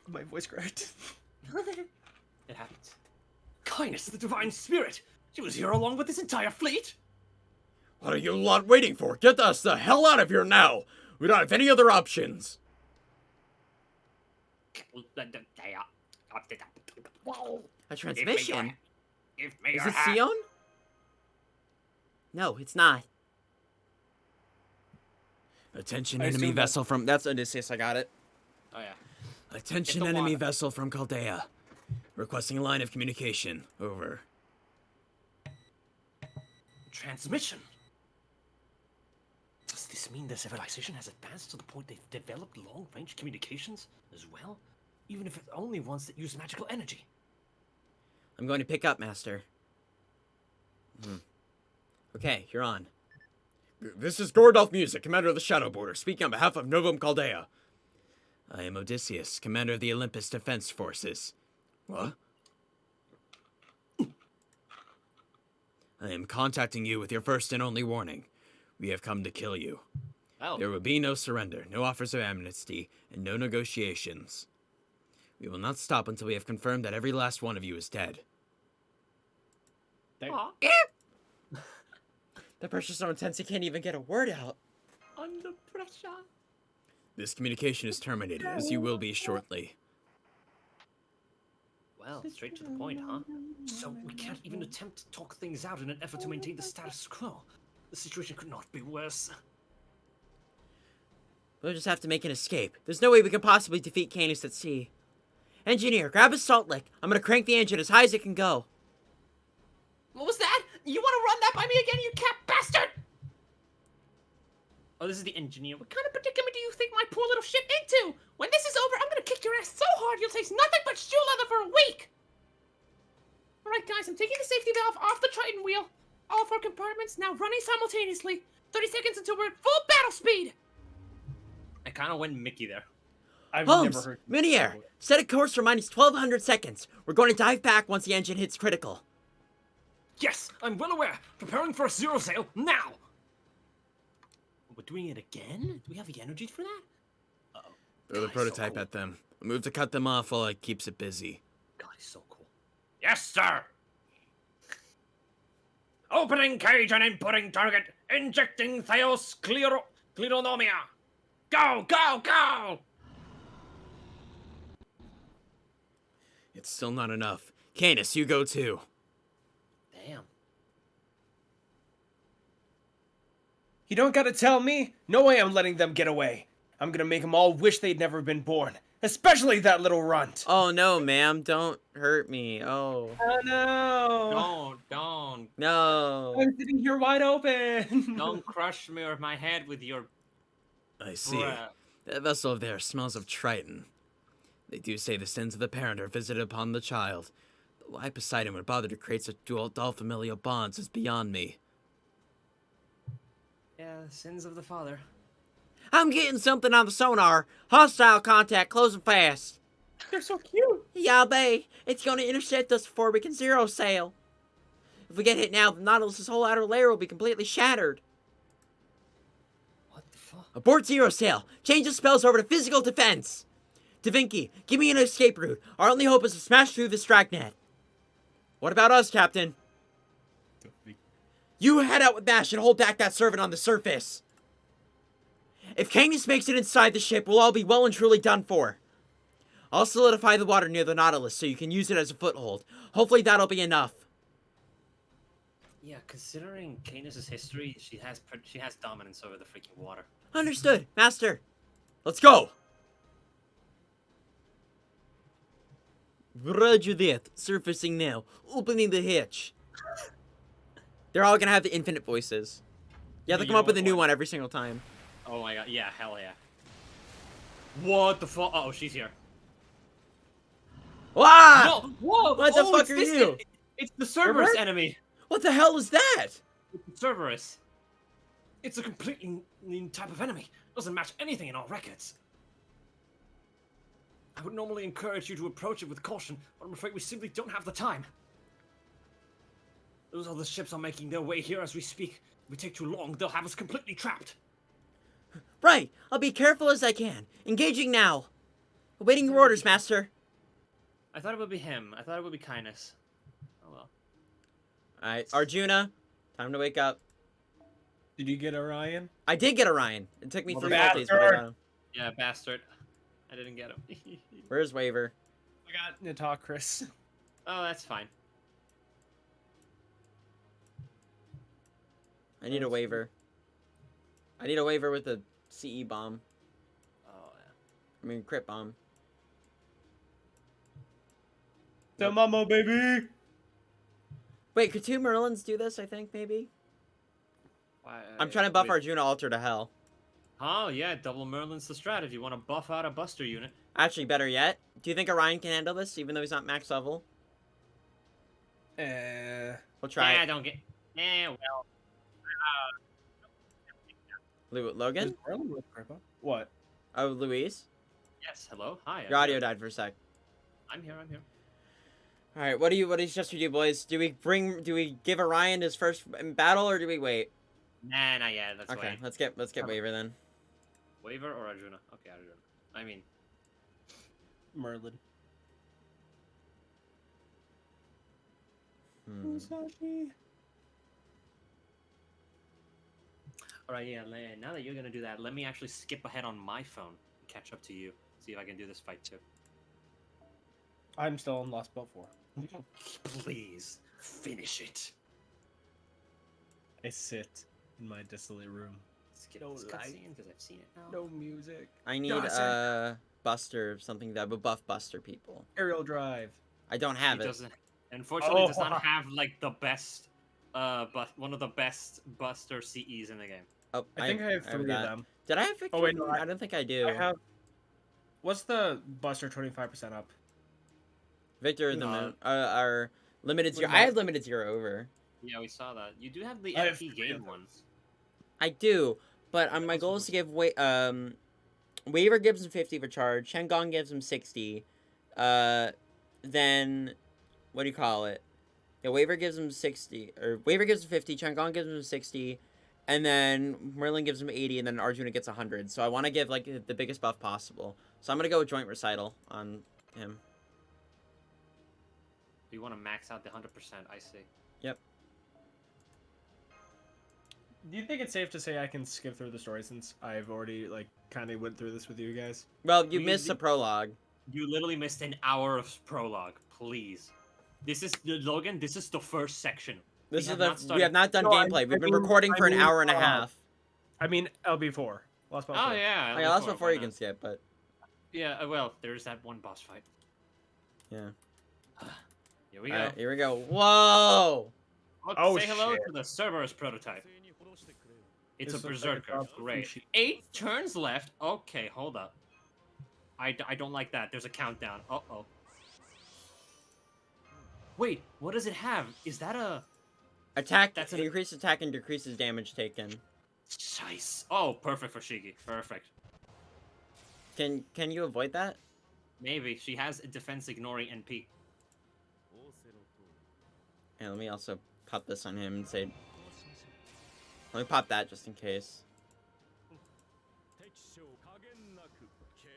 My voice cracked. It happens. Kindness of the divine spirit. She was here along with this entire fleet. What are you lot waiting for? Get us the hell out of here now! We don't have any other options. A transmission? Give me Is your it hat. Sion? No, it's not. Attention, I enemy assume vessel from... That's Odysseus, I got it. Oh yeah. Attention, It's the enemy water. vessel from Chaldea. Requesting a line of communication. Over. Transmission. Does this mean the civilization has advanced to the point they've developed long-range communications as well? Even if it's only ones that use magical energy. I'm going to pick up, Master. Okay, you're on. This is Gordolf Music, commander of the Shadow Border, speaking on behalf of Novum Chaldea. I am Odysseus, commander of the Olympus Defense Forces. What? I am contacting you with your first and only warning. We have come to kill you. Oh. There will be no surrender, no offers of amnesty, and no negotiations. We will not stop until we have confirmed that every last one of you is dead. The pressure's so intense he can't even get a word out. Under pressure. This communication is terminated, as you will be shortly. Well, straight to the point, huh? So we can't even attempt to talk things out in an effort to maintain the status quo. The situation could not be worse. We'll just have to make an escape. There's no way we can possibly defeat Canis at sea. Engineer, grab a salt lick. I'm gonna crank the engine as high as it can go. You want to run that by me again, you cat bastard? Oh, this is the engineer. What kind of predicament do you think my poor little ship into? When this is over, I'm gonna kick your ass so hard you'll taste nothing but shoe leather for a week! Alright guys, I'm taking the safety valve off the Triton wheel. All 4 compartments now running simultaneously. 30 seconds until we're at full battle speed! I kinda went Mickey there. I've Holmes, never heard. mini-air, set a course for minus 1200 seconds. We're going to dive back once the engine hits critical. Yes, I'm well aware. Preparing for a zero sail now. We're doing it again? Do we have the energy for that? Uh-oh. Throw the God, he's so prototype cool. at them. We'll move to cut them off while it keeps it busy. God, he's so cool. Yes, sir. Opening cage and inputting target. Injecting Theoscleronomia. Go, go, go! It's still not enough. Canis, you go too. Damn. You don't gotta tell me. No way I'm letting them get away. I'm gonna make them all wish they'd never been born. Especially that little runt. Oh no, ma'am, don't hurt me. Oh. Oh no. Don't. No. I'm sitting here wide open. Don't crush me or my head with your I see. breath. That vessel of theirs smells of Triton. They do say the sins of the parent are visited upon the child. Why Poseidon would bother to create such dual familial bonds is beyond me. Yeah, sins of the father. I'm getting something on the sonar. Hostile contact, closing fast. They're so cute. Yeah, bae. It's going to intercept us before we can zero sail. If we get hit now, the Nautilus's whole outer layer will be completely shattered. What the fuck? Abort zero sail. Change the spells over to physical defense. Da Vinci, give me an escape route. Our only hope is to smash through this dragnet. What about us, Captain? You head out with Mash and hold back that servant on the surface. If Canis makes it inside the ship, we'll all be well and truly done for. I'll solidify the water near the Nautilus so you can use it as a foothold. Hopefully that'll be enough. Yeah, considering Canis' history, she has dominance over the freaking water. Understood, Master. Let's go. Roger that. Surfacing now. Opening the hatch. They're all gonna have the infinite voices. You have to You come know up with a what new one? one every single time. Oh my god, yeah, hell yeah. What the fuck? Oh, she's here. Wow! No! Whoa! What the oh, fuck it's are this you? It's the Cerberus Cerberus? enemy! What the hell is that? It's the Cerberus. It's a completely new type of enemy. Doesn't match anything in our records. I would normally encourage you to approach it with caution, but I'm afraid we simply don't have the time. Those other ships are making their way here as we speak. If we take too long, they'll have us completely trapped. Right. I'll be careful as I can. Engaging now. Awaiting your orders, Master. I thought it would be him. I thought it would be Kindness. Oh well. Alright, Arjuna. Time to wake up. Did you get Orion? I did get Orion. It took me 3 Bastard. multis, but I got him. Yeah, bastard. I didn't get him. Where's Waver? I got Natokris. Oh, that's fine. I need a waiver. I need a waiver with a CE bomb. Oh yeah. I mean, crit bomb. The mama baby. Wait, could 2 Merlins do this, I think, maybe? Why, I'm trying to buff wait. Arjuna Alter to hell. Oh yeah, double Merlin's the strat if you want to buff out a Buster unit. Actually, better yet, do you think Orion can handle this, even though he's not max level? We'll try Yeah, it. don't get. Eh, well. Logan? What? Oh, Luis? Yes. Hello. Hi. Your audio died for a sec. I'm here. Alright, what do you suggest we do, boys? Do we give Orion his first battle, or do we wait? Nah, not yet. Let's Okay, wait. let's get Waver then. Waver or Arjuna? Okay, Arjuna. I mean, Merlin. Hmm. alright, yeah. Now that you're gonna do that, let me actually skip ahead on my phone and catch up to you. See if I can do this fight too. I'm still on Lostbelt 4. Please, finish it. I sit in my desolate room. Skip No this light. cutscene because I've seen it now. No music. I need Dawson. Buster, something that would buff Buster people. Aerial drive. I don't have He it. doesn't. Unfortunately, Oh. does not have like the best but one of the best Buster CEs in the game. Oh, I think I have 3 of that. them. Did I have Victor? Oh, wait, no, I don't think I do. I have. What's the Buster 25% up? Victor the No. Moon. Our limited What zero. about- I had limited zero over. Yeah, we saw that. You do have the I have FP 3 of game one. those. I do, but my goal is to give Waver gives him 50 for charge. Shengon gives him 60. Then what do you call it? Yeah, Waver gives him 60, or Waver gives him 50. Shengon gives him 60, and then Merlin gives him 80, and then Arjuna gets 100. So I want to give like the biggest buff possible. So I'm gonna go with joint recital on him. You want to max out the 100%? I see. Do you think it's safe to say I can skip through the story since I've already like kind of went through this with you guys? Well, you We- missed the prologue. You literally missed an hour of prologue. Please. This is Logan. This is the first section. This We is have not we started- have not done No, gameplay. We've been recording for an hour and a half. I mean LB4. Lost Belt Oh 4. yeah. I lost before, before why you can not? skip, but Yeah. Well, there's that one boss fight. yeah. Here we All go. right, here we go. Whoa! Look, Oh, say hello shit. to the Cerberus prototype. It's This a looks like a berserker. drop from Great. Fushi. 8 turns left. Okay, hold up. I don't like that. There's a countdown. Uh-oh. Wait, what does it have? Is that a... Attack. That's That's an- increased attack and decreases damage taken. Shice. Oh, perfect for Shiki. Perfect. Can you avoid that? Maybe. She has a defense ignoring NP. And let me also pop this on him and say. Let me pop that just in case.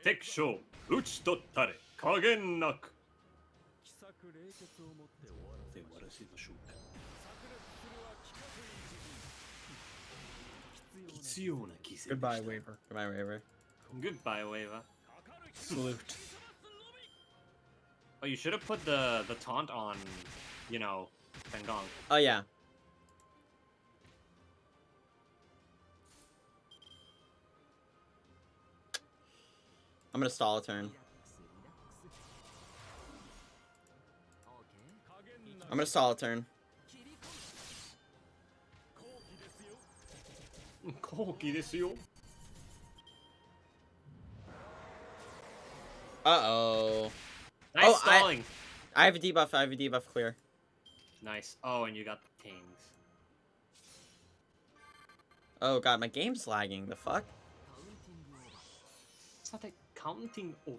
Teksho, uchitottare, kagen naku. Goodbye, Waver. Goodbye, Raver. Goodbye, Wava. Salute. Oh, you should have put the taunt on, you know, Fengong. Oh yeah. I'm gonna stall a turn. I'm gonna stall a turn. Koki desu yo. Uh-oh. Nice Oh, stalling. I have a debuff. I have a debuff clear. Nice. Oh, and you got the tings. Oh god, my game's lagging. The fuck? It's not like counting over.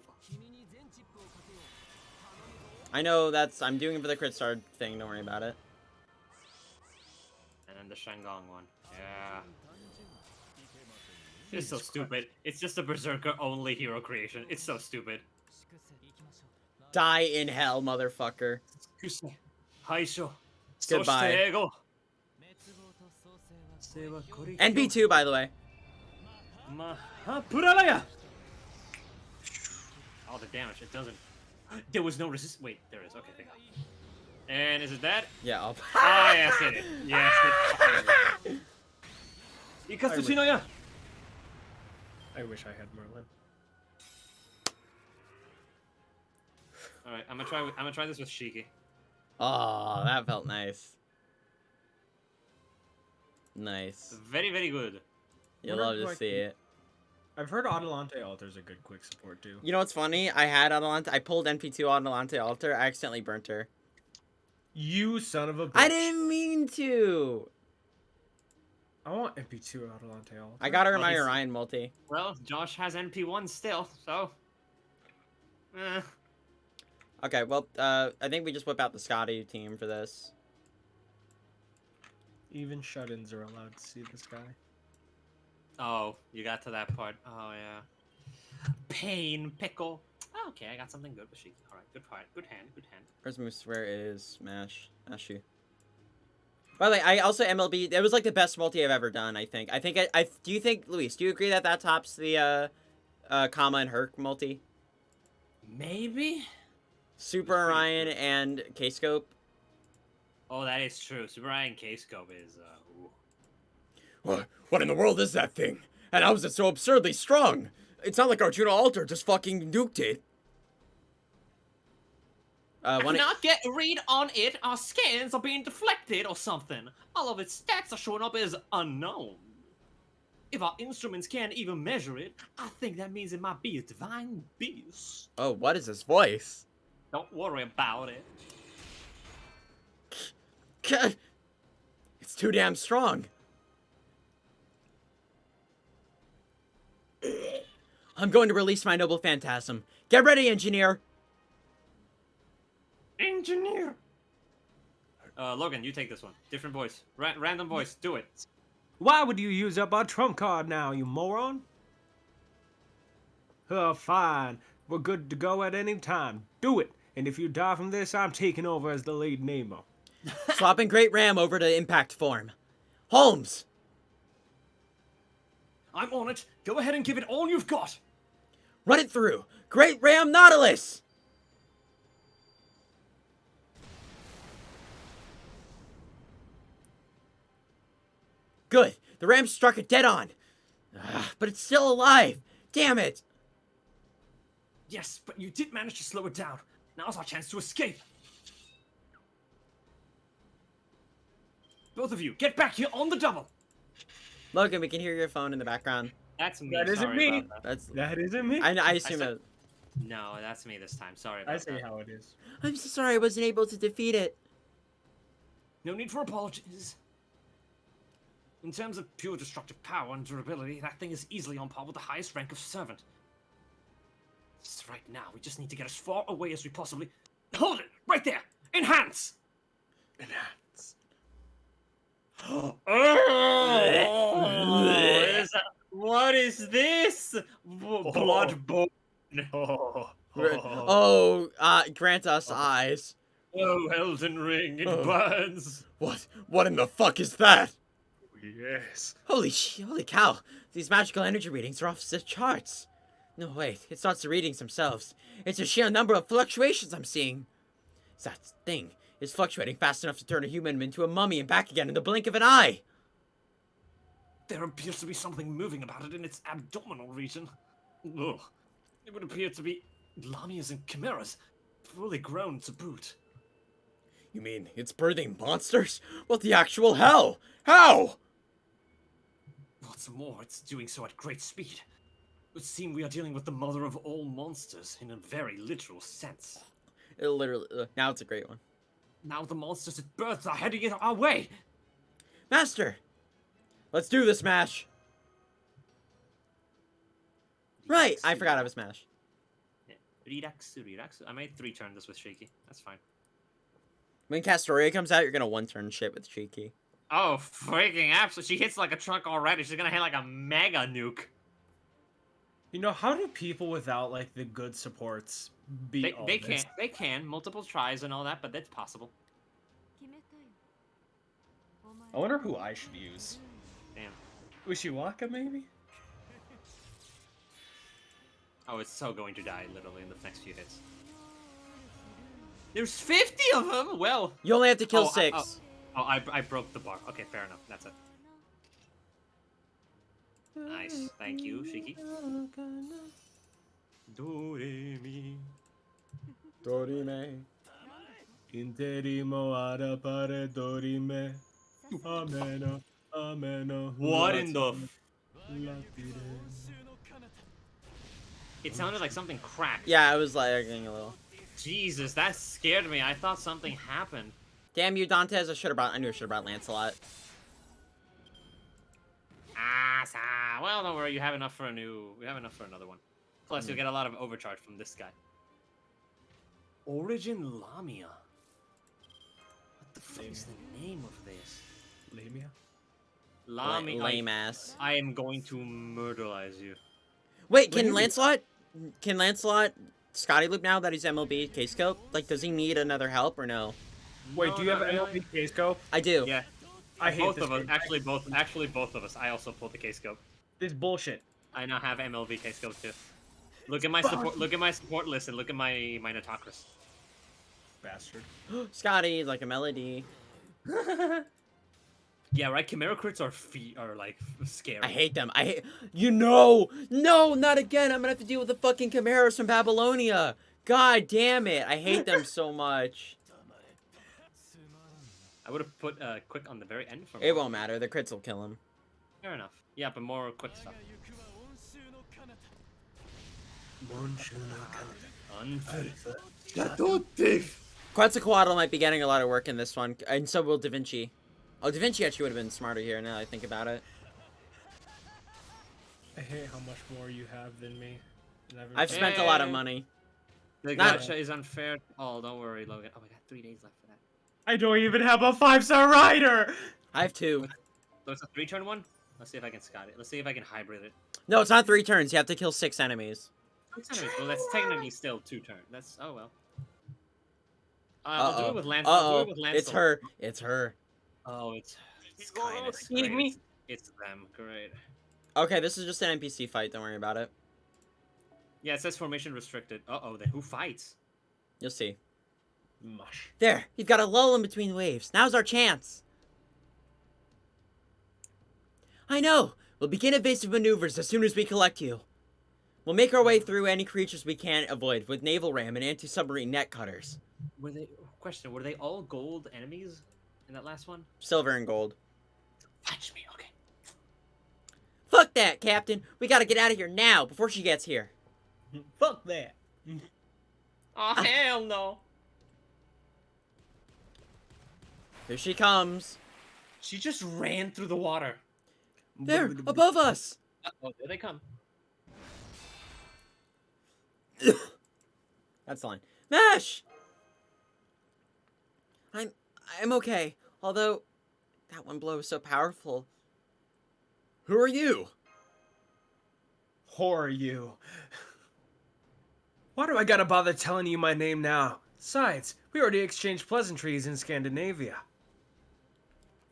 I know I'm doing it for the crit star thing. Don't worry about it. And then the Shangong one. Yeah. It's so stupid. It's just a berserker only hero creation. It's so stupid. Die in hell, motherfucker. Haisho. Goodbye. Soshite ego. NP2, by the way. Mahapuralaya! All the damage, it doesn't. There was no resist. Wait, there is. Okay, thank God. And is it that? Yeah, I'll. Ah, yes, it is. Yes, it is. Ikatsuchinoya! I wish I had Merlin. Alright, I'm gonna try this with Shiki. Oh, that felt nice. Nice. Very, very good. You'll Wonder love who to I see can- it. I've heard Adelante Altar's a good quick support too. You know what's funny? I had Adelante. I pulled NP2 Adelante Altar. I accidentally burnt her. You son of a bitch. I didn't mean to. I want MP2 Adelante Altar. I got her in Well, my he's- Orion multi. Well, Josh has NP1 still, so. Eh. Okay, well, I think we just whip out the Scotty team for this. Even shut-ins are allowed to see this guy. Oh, you got to that part. Oh, yeah. Pain pickle. Oh, okay, I got something good with Shiki. Alright, good part. Good hand, good hand. Where's Moose? Where is Smash? Ashu. By the way, I also MLB. It was like the best multi I've ever done. I think. I do you think, Luis? Do you agree that that tops the Kama and Herc multi? Maybe? Super It's pretty Orion and K-Scope. Oh, that is true. Super Eye and K-Scope is, ooh. What in the world is that thing? And how is it so absurdly strong? It's not like Arjuna Altar just fucking nuked it. I One. cannot get a read on it. Our scans are being deflected or something. All of its stats are showing up as unknown. If our instruments can't even measure it, I think that means it might be a divine beast. Oh, what is his voice? Don't worry about it. It's too damn strong. I'm going to release my noble phantasm. Get ready, engineer. Engineer. Logan, you take this one. Different voice. Random voice. Do it. Why would you use up our trump card now, you moron? Oh, fine. We're good to go at any time. Do it. And if you die from this, I'm taking over as the lead Nemo. Swapping Great Ram over to impact form. Holmes. I'm on it. Go ahead and give it all you've got. Run it through. Great Ram Nautilus. Good. The ram struck it dead on. But it's still alive. Damn it. Yes, but you did manage to slow it down. Now's our chance to escape. Both of you, get back here on the double. Logan, we can hear your phone in the background. That's me. That isn't Sorry me. about that. That's. That isn't me. I assume said- it. No, that's me this time. Sorry I about see that. how it is. I'm so sorry I wasn't able to defeat it. No need for apologies. In terms of pure destructive power and durability, that thing is easily on par with the highest rank of servant. Just right now, we just need to get as far away as we possibly... Hold it! Right there! Enhance! What is this? Bloodborne. No. Oh, grant us eyes. Oh, Elden Ring, it Oh. burns! What in the fuck is that? Yes. Holy cow. These magical energy readings are off the charts. No, wait, it's not the readings themselves. It's the sheer number of fluctuations I'm seeing. That thing is fluctuating fast enough to turn a human into a mummy and back again in the blink of an eye. There appears to be something moving about it in its abdominal region. Ugh. It would appear to be Lamias and Chimeras, fully grown to boot. You mean it's birthing monsters? What the actual hell? How? What's more, it's doing so at great speed. It would seem we are dealing with the mother of all monsters in a very literal sense. It literally, now it's a great one. Now the monsters at birth are heading it our way. Master, let's do this, Smash. Right, I forgot I was Smash. Redux. I made 3 turn this with Shaky. That's fine. When Castoria comes out, you're gonna one-turn shit with Cheeky. Oh, freaking absolutely. She hits like a truck already. She's gonna hit like a mega nuke. You know, how do people without like the good supports beat all They this? can. They can. Multiple tries and all that, but that's possible. I wonder who I should use. Damn. Ushiwaka, maybe? Oh, it's so going to die literally in the next few hits. There's 50 of them. Well. You only have to kill Oh, 6. I broke the bar. Okay, fair enough. That's it. Nice. Thank you, Shiki. Do re mi. Dorime. Interimo ara pare dorime. Ameno. Ameno. What in the? It sounded like something cracked. Yeah, I was lagging a little. Jesus, that scared me. I thought something happened. Damn you, Dantes. I knew I should have brought Lancelot. Well, don't worry. You have enough for a new. We have enough for another one. Plus, you'll get a lot of overcharge from this guy. Origin Lamia. What the fuck is the name of this? Lamia? Lami, Lame ass. I am going to murderize you. Wait, can Lancelot Scotty loop now that he's MLB case scope? Like, does he need another help or no? Wait, No, do you have not an really. LP case scope? I do. Yeah, I hate both this of us. game. Actually, both of us. I also pulled the case scope. This bullshit. I now have MLV case scope too. Look at my support. Look at my support list and look at my Notocris. Bastard. Scotty, like a melody. Yeah, right. Chimera crits are like scary. I hate them. No, not again. I'm gonna have to deal with the fucking Chimeras from Babylonia. God damn it! I hate them so much. I would have put quick on the very end for It more. won't matter. The crits will kill him. Fair enough. Yeah, but more quick stuff. Unfair. Quetzalcoatl might be getting a lot of work in this one, and so will Da Vinci. Oh, Da Vinci actually would have been smarter here now that I think about it. I hate how much more you have than me. I've spent a lot of Hey. money. The Not- gacha is unfair. Oh, don't worry, Logan. Oh, I got 3 days left for that. I don't even have a 5-star rider. I have 2. So it's a 3-turn one? Let's see if I can scout it. Let's see if I can hybrid it. No, it's not 3 turns. You have to kill 6 enemies. Well, that's technically still 2 turns. That's, oh well. I'll do Uh-oh. it with Lance. I'll do Uh-oh. it with Lance. It's her. It's her. Oh, it's Oh, kind of sneak me. It's them. Great. Okay, this is just an NPC fight. Don't worry about it. Yeah, it says formation restricted. Uh-oh, then who fights? You'll see. Mush. There. You've got a lull in between waves. Now's our chance. I know. We'll begin evasive maneuvers as soon as we collect you. We'll make our way through any creatures we can't avoid with naval ram and anti-submarine net cutters. Were they all gold enemies in that last one? Silver and gold. Fetch me, okay. Fuck that, Captain. We gotta get out of here now before she gets here. Fuck that. Oh, hell no. Here she comes. She just ran through the water. There, above us. Uh-oh, there they come. That's the line. Mash! I'm okay. Although, that one blow was so powerful. Who are you? Who are you? Why do I gotta bother telling you my name now? Besides, we already exchanged pleasantries in Scandinavia.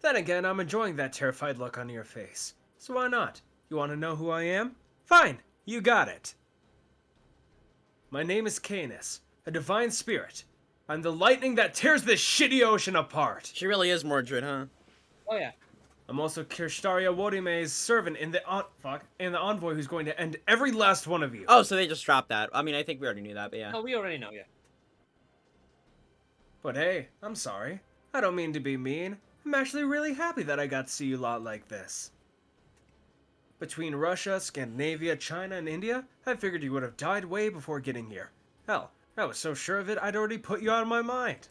Then again, I'm enjoying that terrified look on your face. So why not? You want to know who I am? Fine, you got it. My name is Canis, a divine spirit. I'm the lightning that tears this shitty ocean apart. She really is Mordred, huh? Oh, yeah. I'm also Kirstaria Wodime's servant and the envoy who's going to end every last one of you. Oh, so they just dropped that. I mean, I think we already knew that, but yeah. Oh, we already know, yeah. But hey, I'm sorry. I don't mean to be mean. I'm actually really happy that I got to see you lot like this. Between Russia, Scandinavia, China, and India, I figured you would have died way before getting here. Hell, I was so sure of it I'd already put you out of my mind.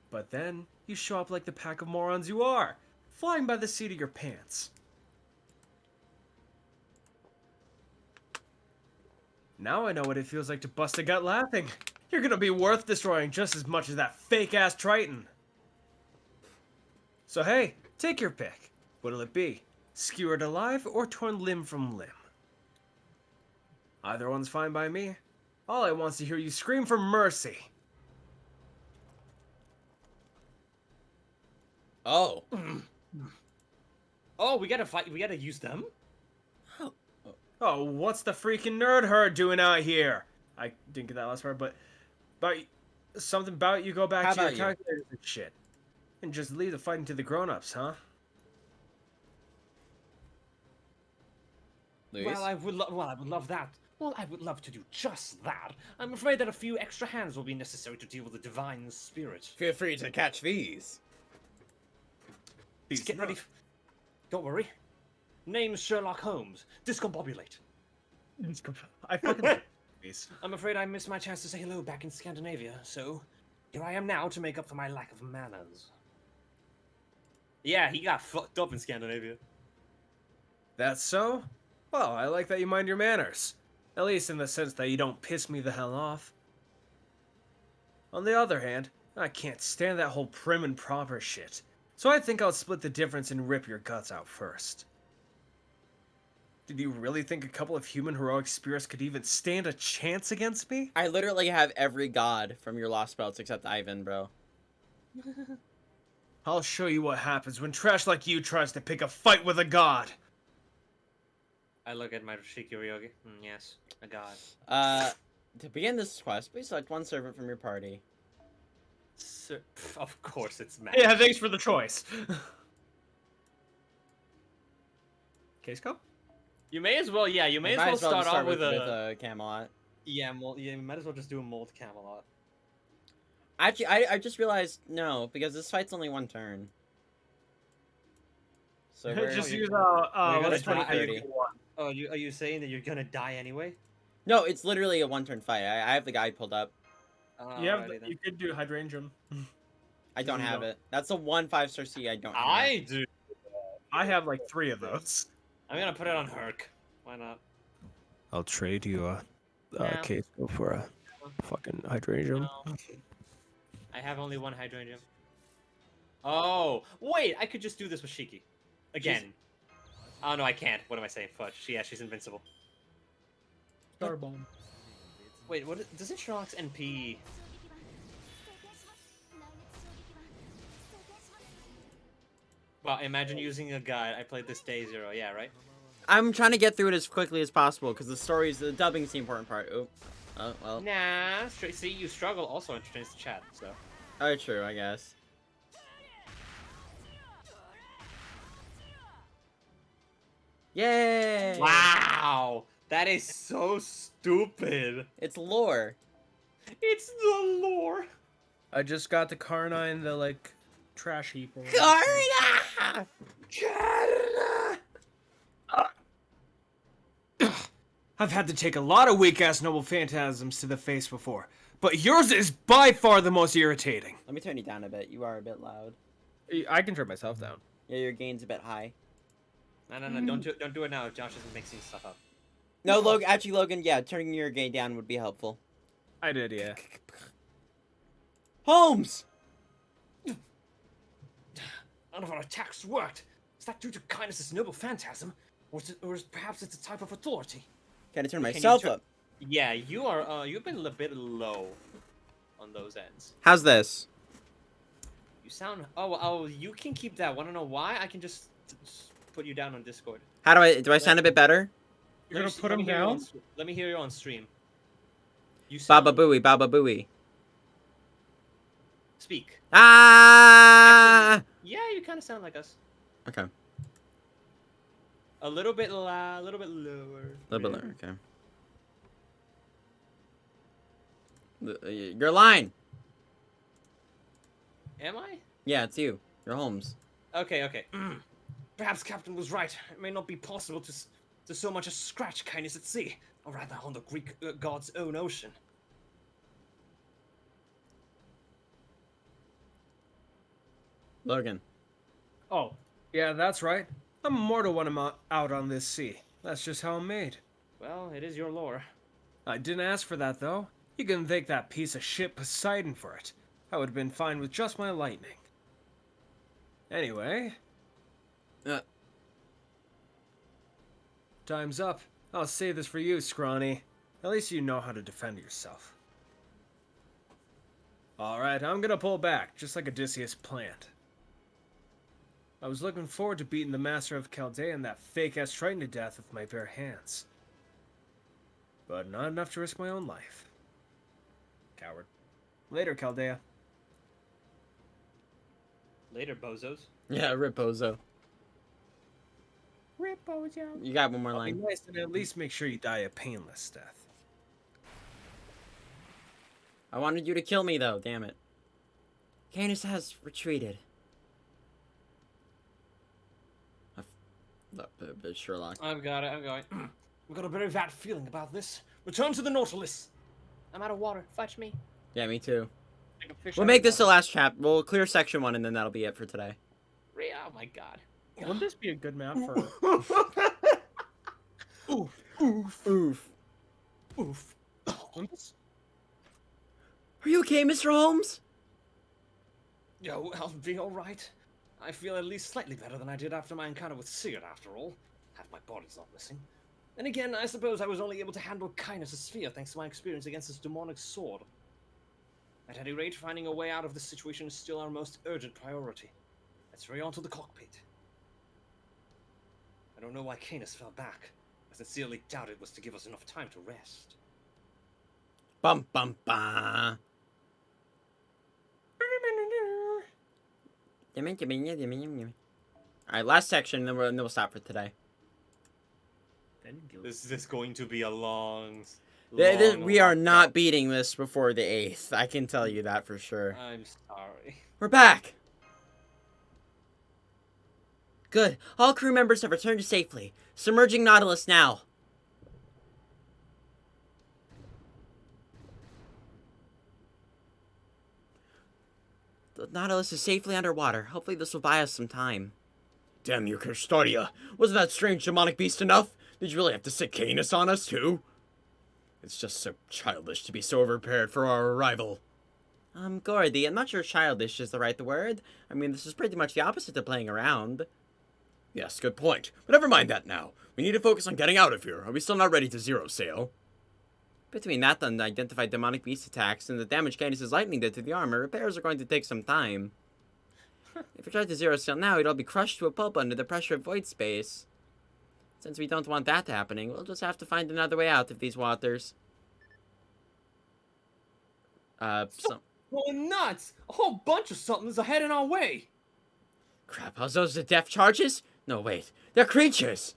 But then, you show up like the pack of morons you are, flying by the seat of your pants. Now I know what it feels like to bust a gut laughing. You're gonna be worth destroying just as much as that fake-ass Triton. So hey, take your pick. What'll it be? Skewered alive or torn limb from limb? Either one's fine by me. All I want's to hear you scream for mercy. Oh. Oh, we gotta fight. We gotta use them? Oh, what's the freaking nerd herd doing out here? I didn't get that last part, but something about you go back How to your about you? calculators and shit. And just leave the fighting to the grown-ups, huh? Luis? Well, I would love that. Well, I would love to do just that. I'm afraid that a few extra hands will be necessary to deal with the divine spirit. Feel free to catch these. Just get ready. Don't worry. Name's Sherlock Holmes. Discombobulate. I fucking love these. I'm afraid I missed my chance to say hello back in Scandinavia, so here I am now to make up for my lack of manners. Yeah, he got fucked up in Scandinavia. That's so? Well, I like that you mind your manners. At least in the sense that you don't piss me the hell off. On the other hand, I can't stand that whole prim and proper shit. So I think I'll split the difference and rip your guts out first. Did you really think a couple of human heroic spirits could even stand a chance against me? I literally have every god from your Lostbelt except Ivan, bro. I'll show you what happens when trash like you tries to pick a fight with a god. I look at my Shikiryogi. Yes, a god. To begin this quest, please select one servant from your party. Of course it's Matt. Yeah, thanks for the choice. Case go? You may as well, yeah, you may as Might well as well start just off with with a... Camelot. Yeah, we might as well just do a mold Camelot. Actually, I just realized no, because this fight's only one turn. So we're Just you're- use gonna what's die. 2030. Oh, are you saying that you're gonna die anyway? No, it's literally a one-turn fight. I have the guide pulled up. Alrighty then. You could do hydrangea. I don't You have don't. it. That's a 1/5-star C. I don't have. I do. I have like 3 of those. I'm gonna put it on Herc. Why not? I'll trade you a No. case for a fucking hydrangea. No. I have only one hydrangea. Oh, wait! I could just do this with Shiki. Again. Oh, no, I can't. What am I saying? Fudge. She's invincible. Starbomb. Wait, doesn't Sherlock's NP... Well, imagine using a guide. I played this day 0. Yeah, right? I'm trying to get through it as quickly as possible because the dubbing's the important part. Oh, well. Nah, see, you struggle also entertains the chat, so... Oh, true, I guess. Yay! Wow! That is so stupid! It's lore. It's the lore! I just got the Carnine, the like trash heap. Karna! I've had to take a lot of weak-ass noble phantasms to the face before, but yours is by far the most irritating. Let me turn you down a bit. You are a bit loud. I can turn myself down. Yeah, your gain's a bit high. No, don't do it now. Josh isn't mixing stuff up. No, Logan, yeah, turning your gain down would be helpful. I did, yeah. Holmes! None of our attacks worked. Is that due to kindness's noble phantasm? Or perhaps it's a type of authority? Can I turn Can you myself turn- up? Yeah, you've been a bit low on those ends. How's this? You sound... Oh, you can keep that. Want to know why? I can just put you down on Discord. How do I sound a bit better? You're gonna Let me put him hear you on down? let me hear you on stream. You sound... Baba Booey. Speak. Ah! Yeah, you kind of sound like us. Okay. A little bit loud, a little bit lower. A little bit lower, okay. Your line! Am I? Yeah, it's you. You're Holmes. Okay. Perhaps Captain was right. It may not be possible to so much as scratch kindness at sea, or rather on the Greek god's own ocean. Logan. Oh, yeah, that's right. I'm immortal when I'm out on this sea. That's just how I'm made. Well, it is your lore. I didn't ask for that, though. You can thank that piece of shit Poseidon for it. I would have been fine with just my lightning. Anyway. Time's up. I'll save this for you, Scrawny. At least you know how to defend yourself. Alright, I'm gonna pull back, just like Odysseus planned. I was looking forward to beating the Master of Chaldea and that fake-ass Triton to death with my bare hands. But not enough to risk my own life. Coward. Later, Chaldea. Later, bozos. Yeah, Rip Bozo. Rip, Bozo. You got one more Be line. nice and at least make sure you die a painless death. I wanted you to kill me, though. Damn it. Canis has retreated. Sherlock. I've got it. I'm going. I've got a very bad feeling about this. Return to the Nautilus. I'm out of water. Fetch me. Yeah, me too. Like a fish We'll out make of this the water. last chapter. We'll clear section 1, and then that'll be it for today. Oh my god. Wouldn't this be a good map for... Oof. Oof. Oof. Wouldn't this- Are you okay, Mr. Holmes? Yo, I'll be alright. I feel at least slightly better than I did after my encounter with Sigurd, after all. Half my body's not missing. And again, I suppose I was only able to handle Kindness' sphere thanks to my experience against his demonic sword. At any rate, finding a way out of this situation is still our most urgent priority. Let's hurry on to the cockpit. I don't know why Canis fell back. I sincerely doubt it was to give us enough time to rest. Bum bum ba. Alright, last section, then we'll stop for today. This is going to be a long... We are not beating this before the 8th. I can tell you that for sure. I'm sorry. We're back! Good. All crew members have returned to safely. Submerging Nautilus now. The Nautilus is safely underwater. Hopefully this will buy us some time. Damn you, Custodia. Wasn't that strange demonic beast enough? Did you really have to sick Canis on us, too? It's just so childish to be so overprepared for our arrival. Gordy, I'm not sure childish is the right word. I mean, this is pretty much the opposite of playing around. Yes, good point. But never mind that now. We need to focus on getting out of here. Are we still not ready to zero sail? Between that and identified demonic beast attacks and the damage Candace's lightning did to the armor, repairs are going to take some time. If we try to zero sail now, it'll be crushed to a pulp under the pressure of void space. Since we don't want that happening, we'll just have to find another way out of these waters. Going nuts! A whole bunch of something's ahead in our way! Crap, are those the depth charges? No, wait. They're creatures!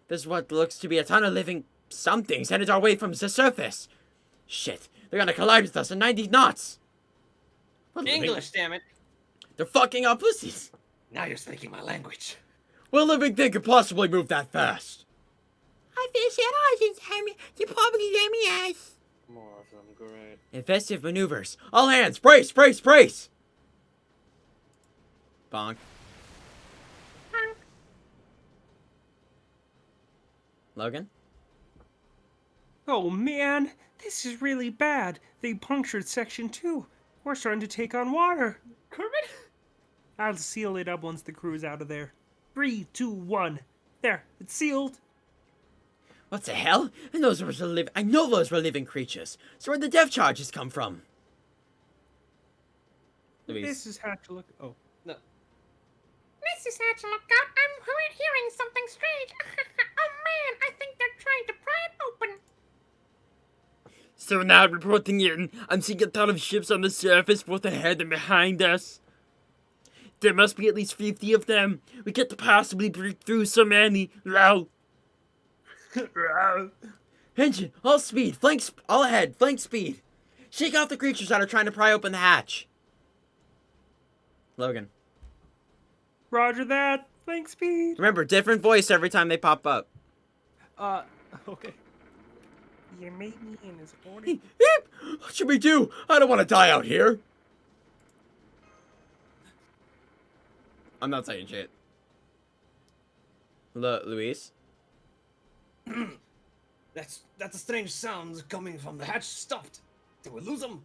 There's what looks to be a ton of living somethings headed our way from the surface. Shit, they're gonna collide with us at 90 knots! What English, damn it! They're fucking our pussies! Now you're speaking my language. What living thing could possibly move that fast? I fish you probably let me ask. More of them, great. Infestive maneuvers. All hands, brace, brace, brace! Bonk. Logan? Oh man, this is really bad. They punctured section 2. We're starting to take on water. Kermit? I'll seal it up once the crew's out of there. 3, 2, 1. There, it's sealed. What the hell? I know those were living creatures. So where'd the death charges come from? Louise. This is how to look. Oh. This is how to look out. I'm hearing something strange. Oh man, I think they're trying to pry it open. So now reporting in, I'm seeing a ton of ships on the surface, both ahead and behind us. There must be at least 50 of them. We can't possibly break through so many. Row. Engine, all speed, all ahead, flank speed. Shake off the creatures that are trying to pry open the hatch. Logan. Roger that. Flank speed. Remember, different voice every time they pop up. Okay. You made me in his order. What should we do? I don't want to die out here. I'm not saying shit. Luis? That's a strange sound coming from the hatch. Stopped. Did we lose them?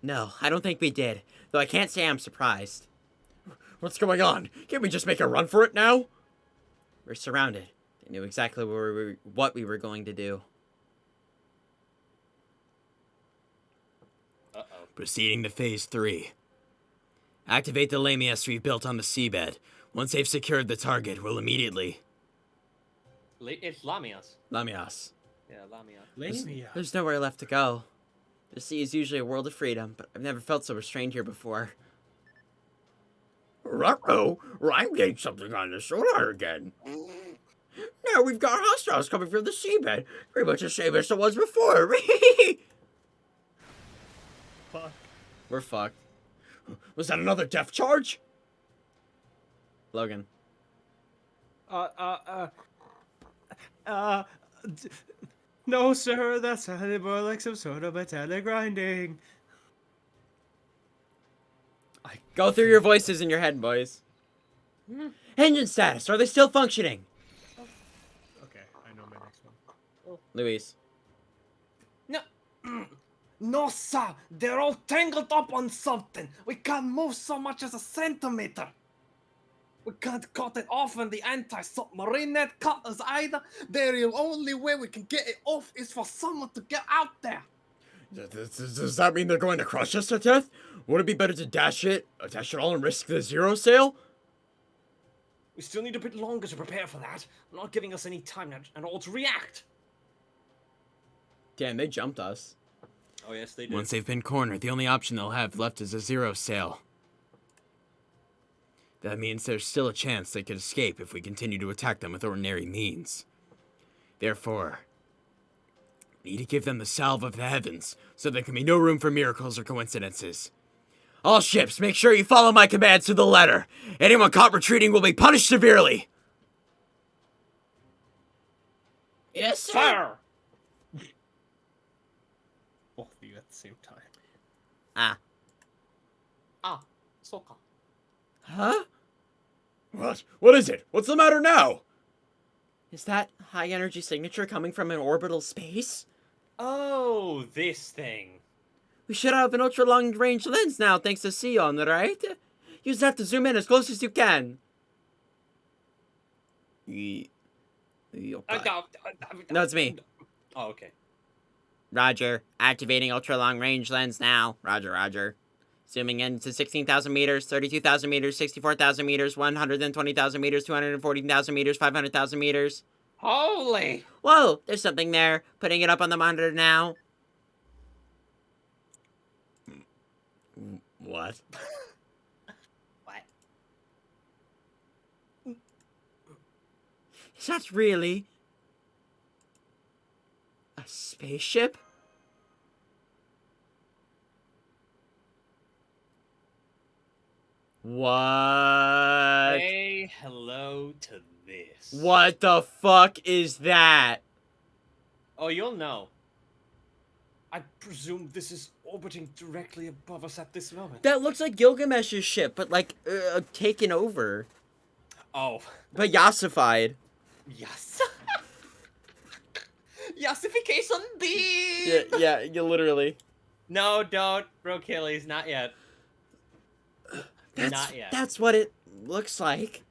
No, I don't think we did. Though I can't say I'm surprised. What's going on? Can't we just make a run for it now? We're surrounded. They knew exactly what we were going to do. Uh-oh. Proceeding to phase 3. Activate the lamias we've built on the seabed. Once they've secured the target, we'll immediately... It's Lamias. Lamias. Yeah, Lamias. There's nowhere left to go. The sea is usually a world of freedom, but I've never felt so restrained here before. Ruh-roh, I'm getting something on the sonar again. Now we've got hostiles coming from the seabed. Pretty much the same as it was before. Fuck. We're fucked. Was that another depth charge? Logan. No, sir, that sounded more like some sort of metallic grinding. Go through your voices in your head, boys. Engine status. Are they still functioning? Okay, I know my next one. Luis. No. No, sir. They're all tangled up on something. We can't move so much as a centimeter. We can't cut it off, and the anti-submarine net cut us either. The only way we can get it off is for someone to get out there. Does that mean they're going to crush us to death? Would it be better to dash it all and risk the zero sail? We still need a bit longer to prepare for that. Not giving us any time at all to react. Damn, they jumped us. Oh, yes, they did. Once they've been cornered, the only option they'll have left is a zero sail. That means there's still a chance they could escape if we continue to attack them with ordinary means. Therefore, Need to give them the salve of the heavens, so there can be no room for miracles or coincidences. All ships, make sure you follow my commands to the letter. Anyone caught retreating will be punished severely. Yes, sir. Both of you at the same time. Ah. Ah, soka. Huh? What? What is it? What's the matter now? Is that high energy signature coming from an orbital space? Oh, this thing. We should have an ultra long range lens now, thanks to Sion, right? You just have to zoom in as close as you can. Okay. No, it's me. Oh, okay. Roger. Activating ultra long range lens now. Roger, roger. Zooming in to 16,000 meters, 32,000 meters, 64,000 meters, 120,000 meters, 214,000 meters, 500,000 meters. Holy! Whoa, there's something there. Putting it up on the monitor now. What? What? Is that really a spaceship? What? Say hello to this. What the fuck is that? Oh, you'll know. I presume this is orbiting directly above us at this moment. That looks like Gilgamesh's ship, but like taken over, Oh, but yassified. yes. Yassification B. Yeah, you literally. No, don't, Achilles, not yet. Not yet. That's what it looks like.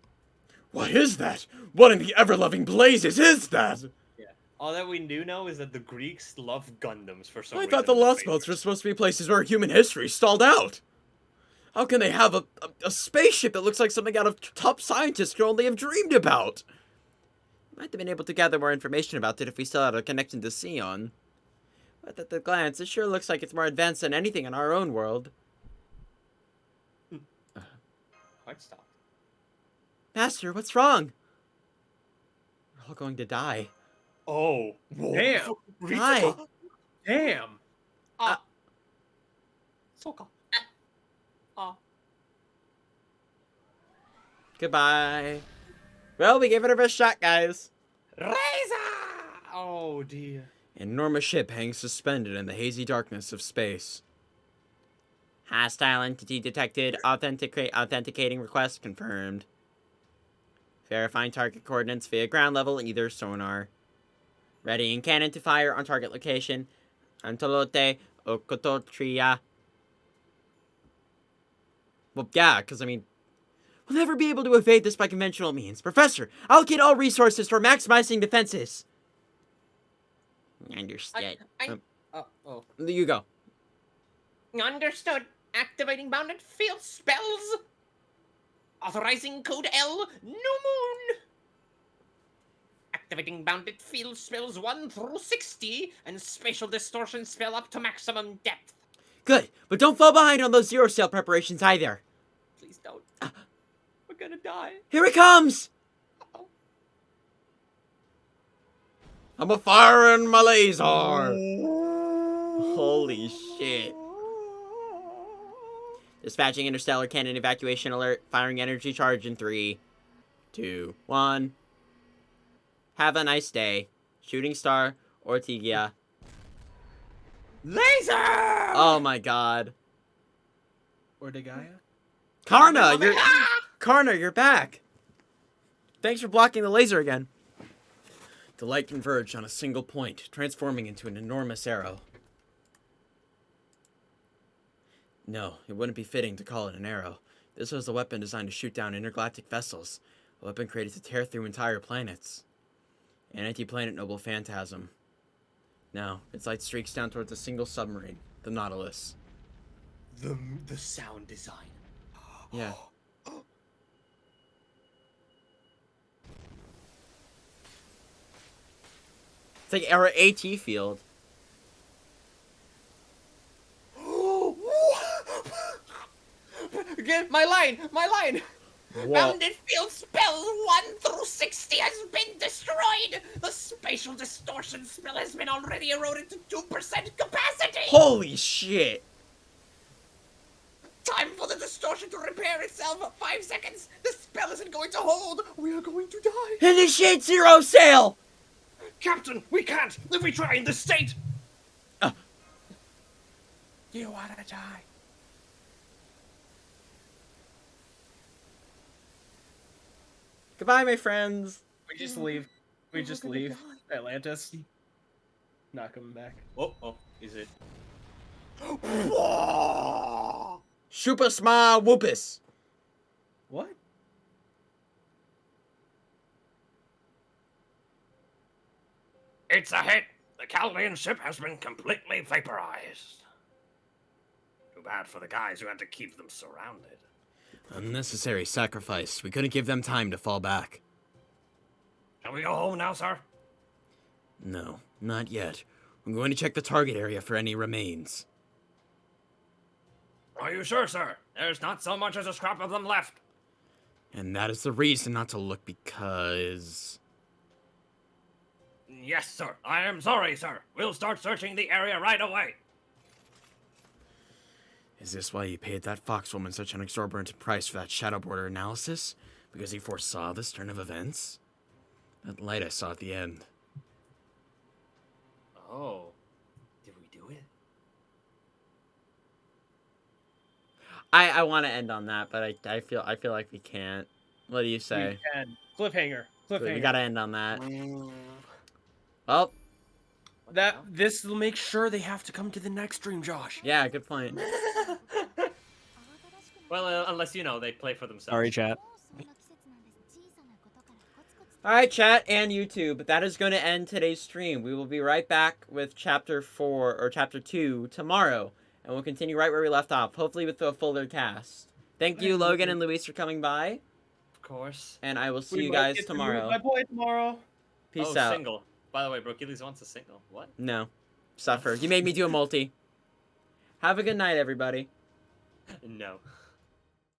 What is that? What in the ever-loving blazes is that? All that we do know is that the Greeks love Gundams for some I reason. thought the Lostbelts were supposed to be places where human history stalled out. How can they have a spaceship that looks like something out of top scientists could only have dreamed about? Might have been able to gather more information about it if we still had a connection to Sion. But at the glance, it sure looks like it's more advanced than anything in our own world. Heart stop. Master, what's wrong? We're all going to die. Oh. Damn. Why? Damn. Soka. Goodbye. Well, we gave it our best shot, guys. Razor! Oh, dear. An enormous ship hangs suspended in the hazy darkness of space. Hostile entity detected. Authenticating request confirmed. Verifying target coordinates via ground level, either sonar. Readying cannon to fire on target location. Antolote Okototria. Well, yeah, because, I mean, we'll never be able to evade this by conventional means. Professor, allocate all resources for maximizing defenses. Understood. You go. Understood. Activating bounded field spells. Authorizing code L, no moon. Activating bounded field spells 1 through 60 and spatial distortion spell up to maximum depth. Good, but don't fall behind on those zero sail preparations either. Please don't. We're gonna die. Here it comes! Uh-oh. I'm a firing my laser. Holy shit. Dispatching interstellar cannon evacuation alert. Firing energy charge in 3, 2, 1. Have a nice day. Shooting Star, Ortigia. Laser! Oh my god. Ordigaya? Karna, you're back. Thanks for blocking the laser again. The light converged on a single point, transforming into an enormous arrow. No, it wouldn't be fitting to call it an arrow. This was a weapon designed to shoot down intergalactic vessels, a weapon created to tear through entire planets. An anti-planet noble phantasm. Now, its light streaks down towards a single submarine, the Nautilus. The sound design. Yeah. It's like our AT field. Get my line! My line! Bounded field spell 1 through 60 has been destroyed. The spatial distortion spell has been already eroded to 2% capacity. Holy shit! Time for the distortion to repair itself. 5 seconds. The spell isn't going to hold. We are going to die. Initiate zero sail! Captain, we can't! If we try in this state! You wanna die? Goodbye, my friends. We just leave. We just leave Atlantis. Not coming back. Oh, is it? Super Sma Whoopus. What? It's a hit! The Chaldean ship has been completely vaporized. Too bad for the guys who had to keep them surrounded. Unnecessary sacrifice. We couldn't give them time to fall back. Shall we go home now, sir? No, not yet. I'm going to check the target area for any remains. Are you sure, sir? There's not so much as a scrap of them left. And that is the reason not to look because... Yes, sir. I am sorry, sir. We'll start searching the area right away. Is this why you paid that foxwoman such an exorbitant price for that shadow border analysis? Because he foresaw this turn of events? That light I saw at the end. Oh. Did we do it? I want to end on that, but I feel like we can't. What do you say? We can. Cliffhanger. Cliffhanger. We gotta end on that. Well, This will make sure they have to come to the next stream, Josh. yeah, good point. Well, unless, you know, they play for themselves. Sorry, chat. Alright, chat and YouTube, that is going to end today's stream. We will be right back with Chapter 4, or Chapter 2, tomorrow. And we'll continue right where we left off, hopefully with a fuller cast. Thank you, Logan and Luis, for coming by. Of course. And I will see you guys tomorrow. My boy tomorrow. Peace out. Single. By the way, Brokilles wants a single. What? No. Suffer. You made me do a multi. Have a good night, everybody. No.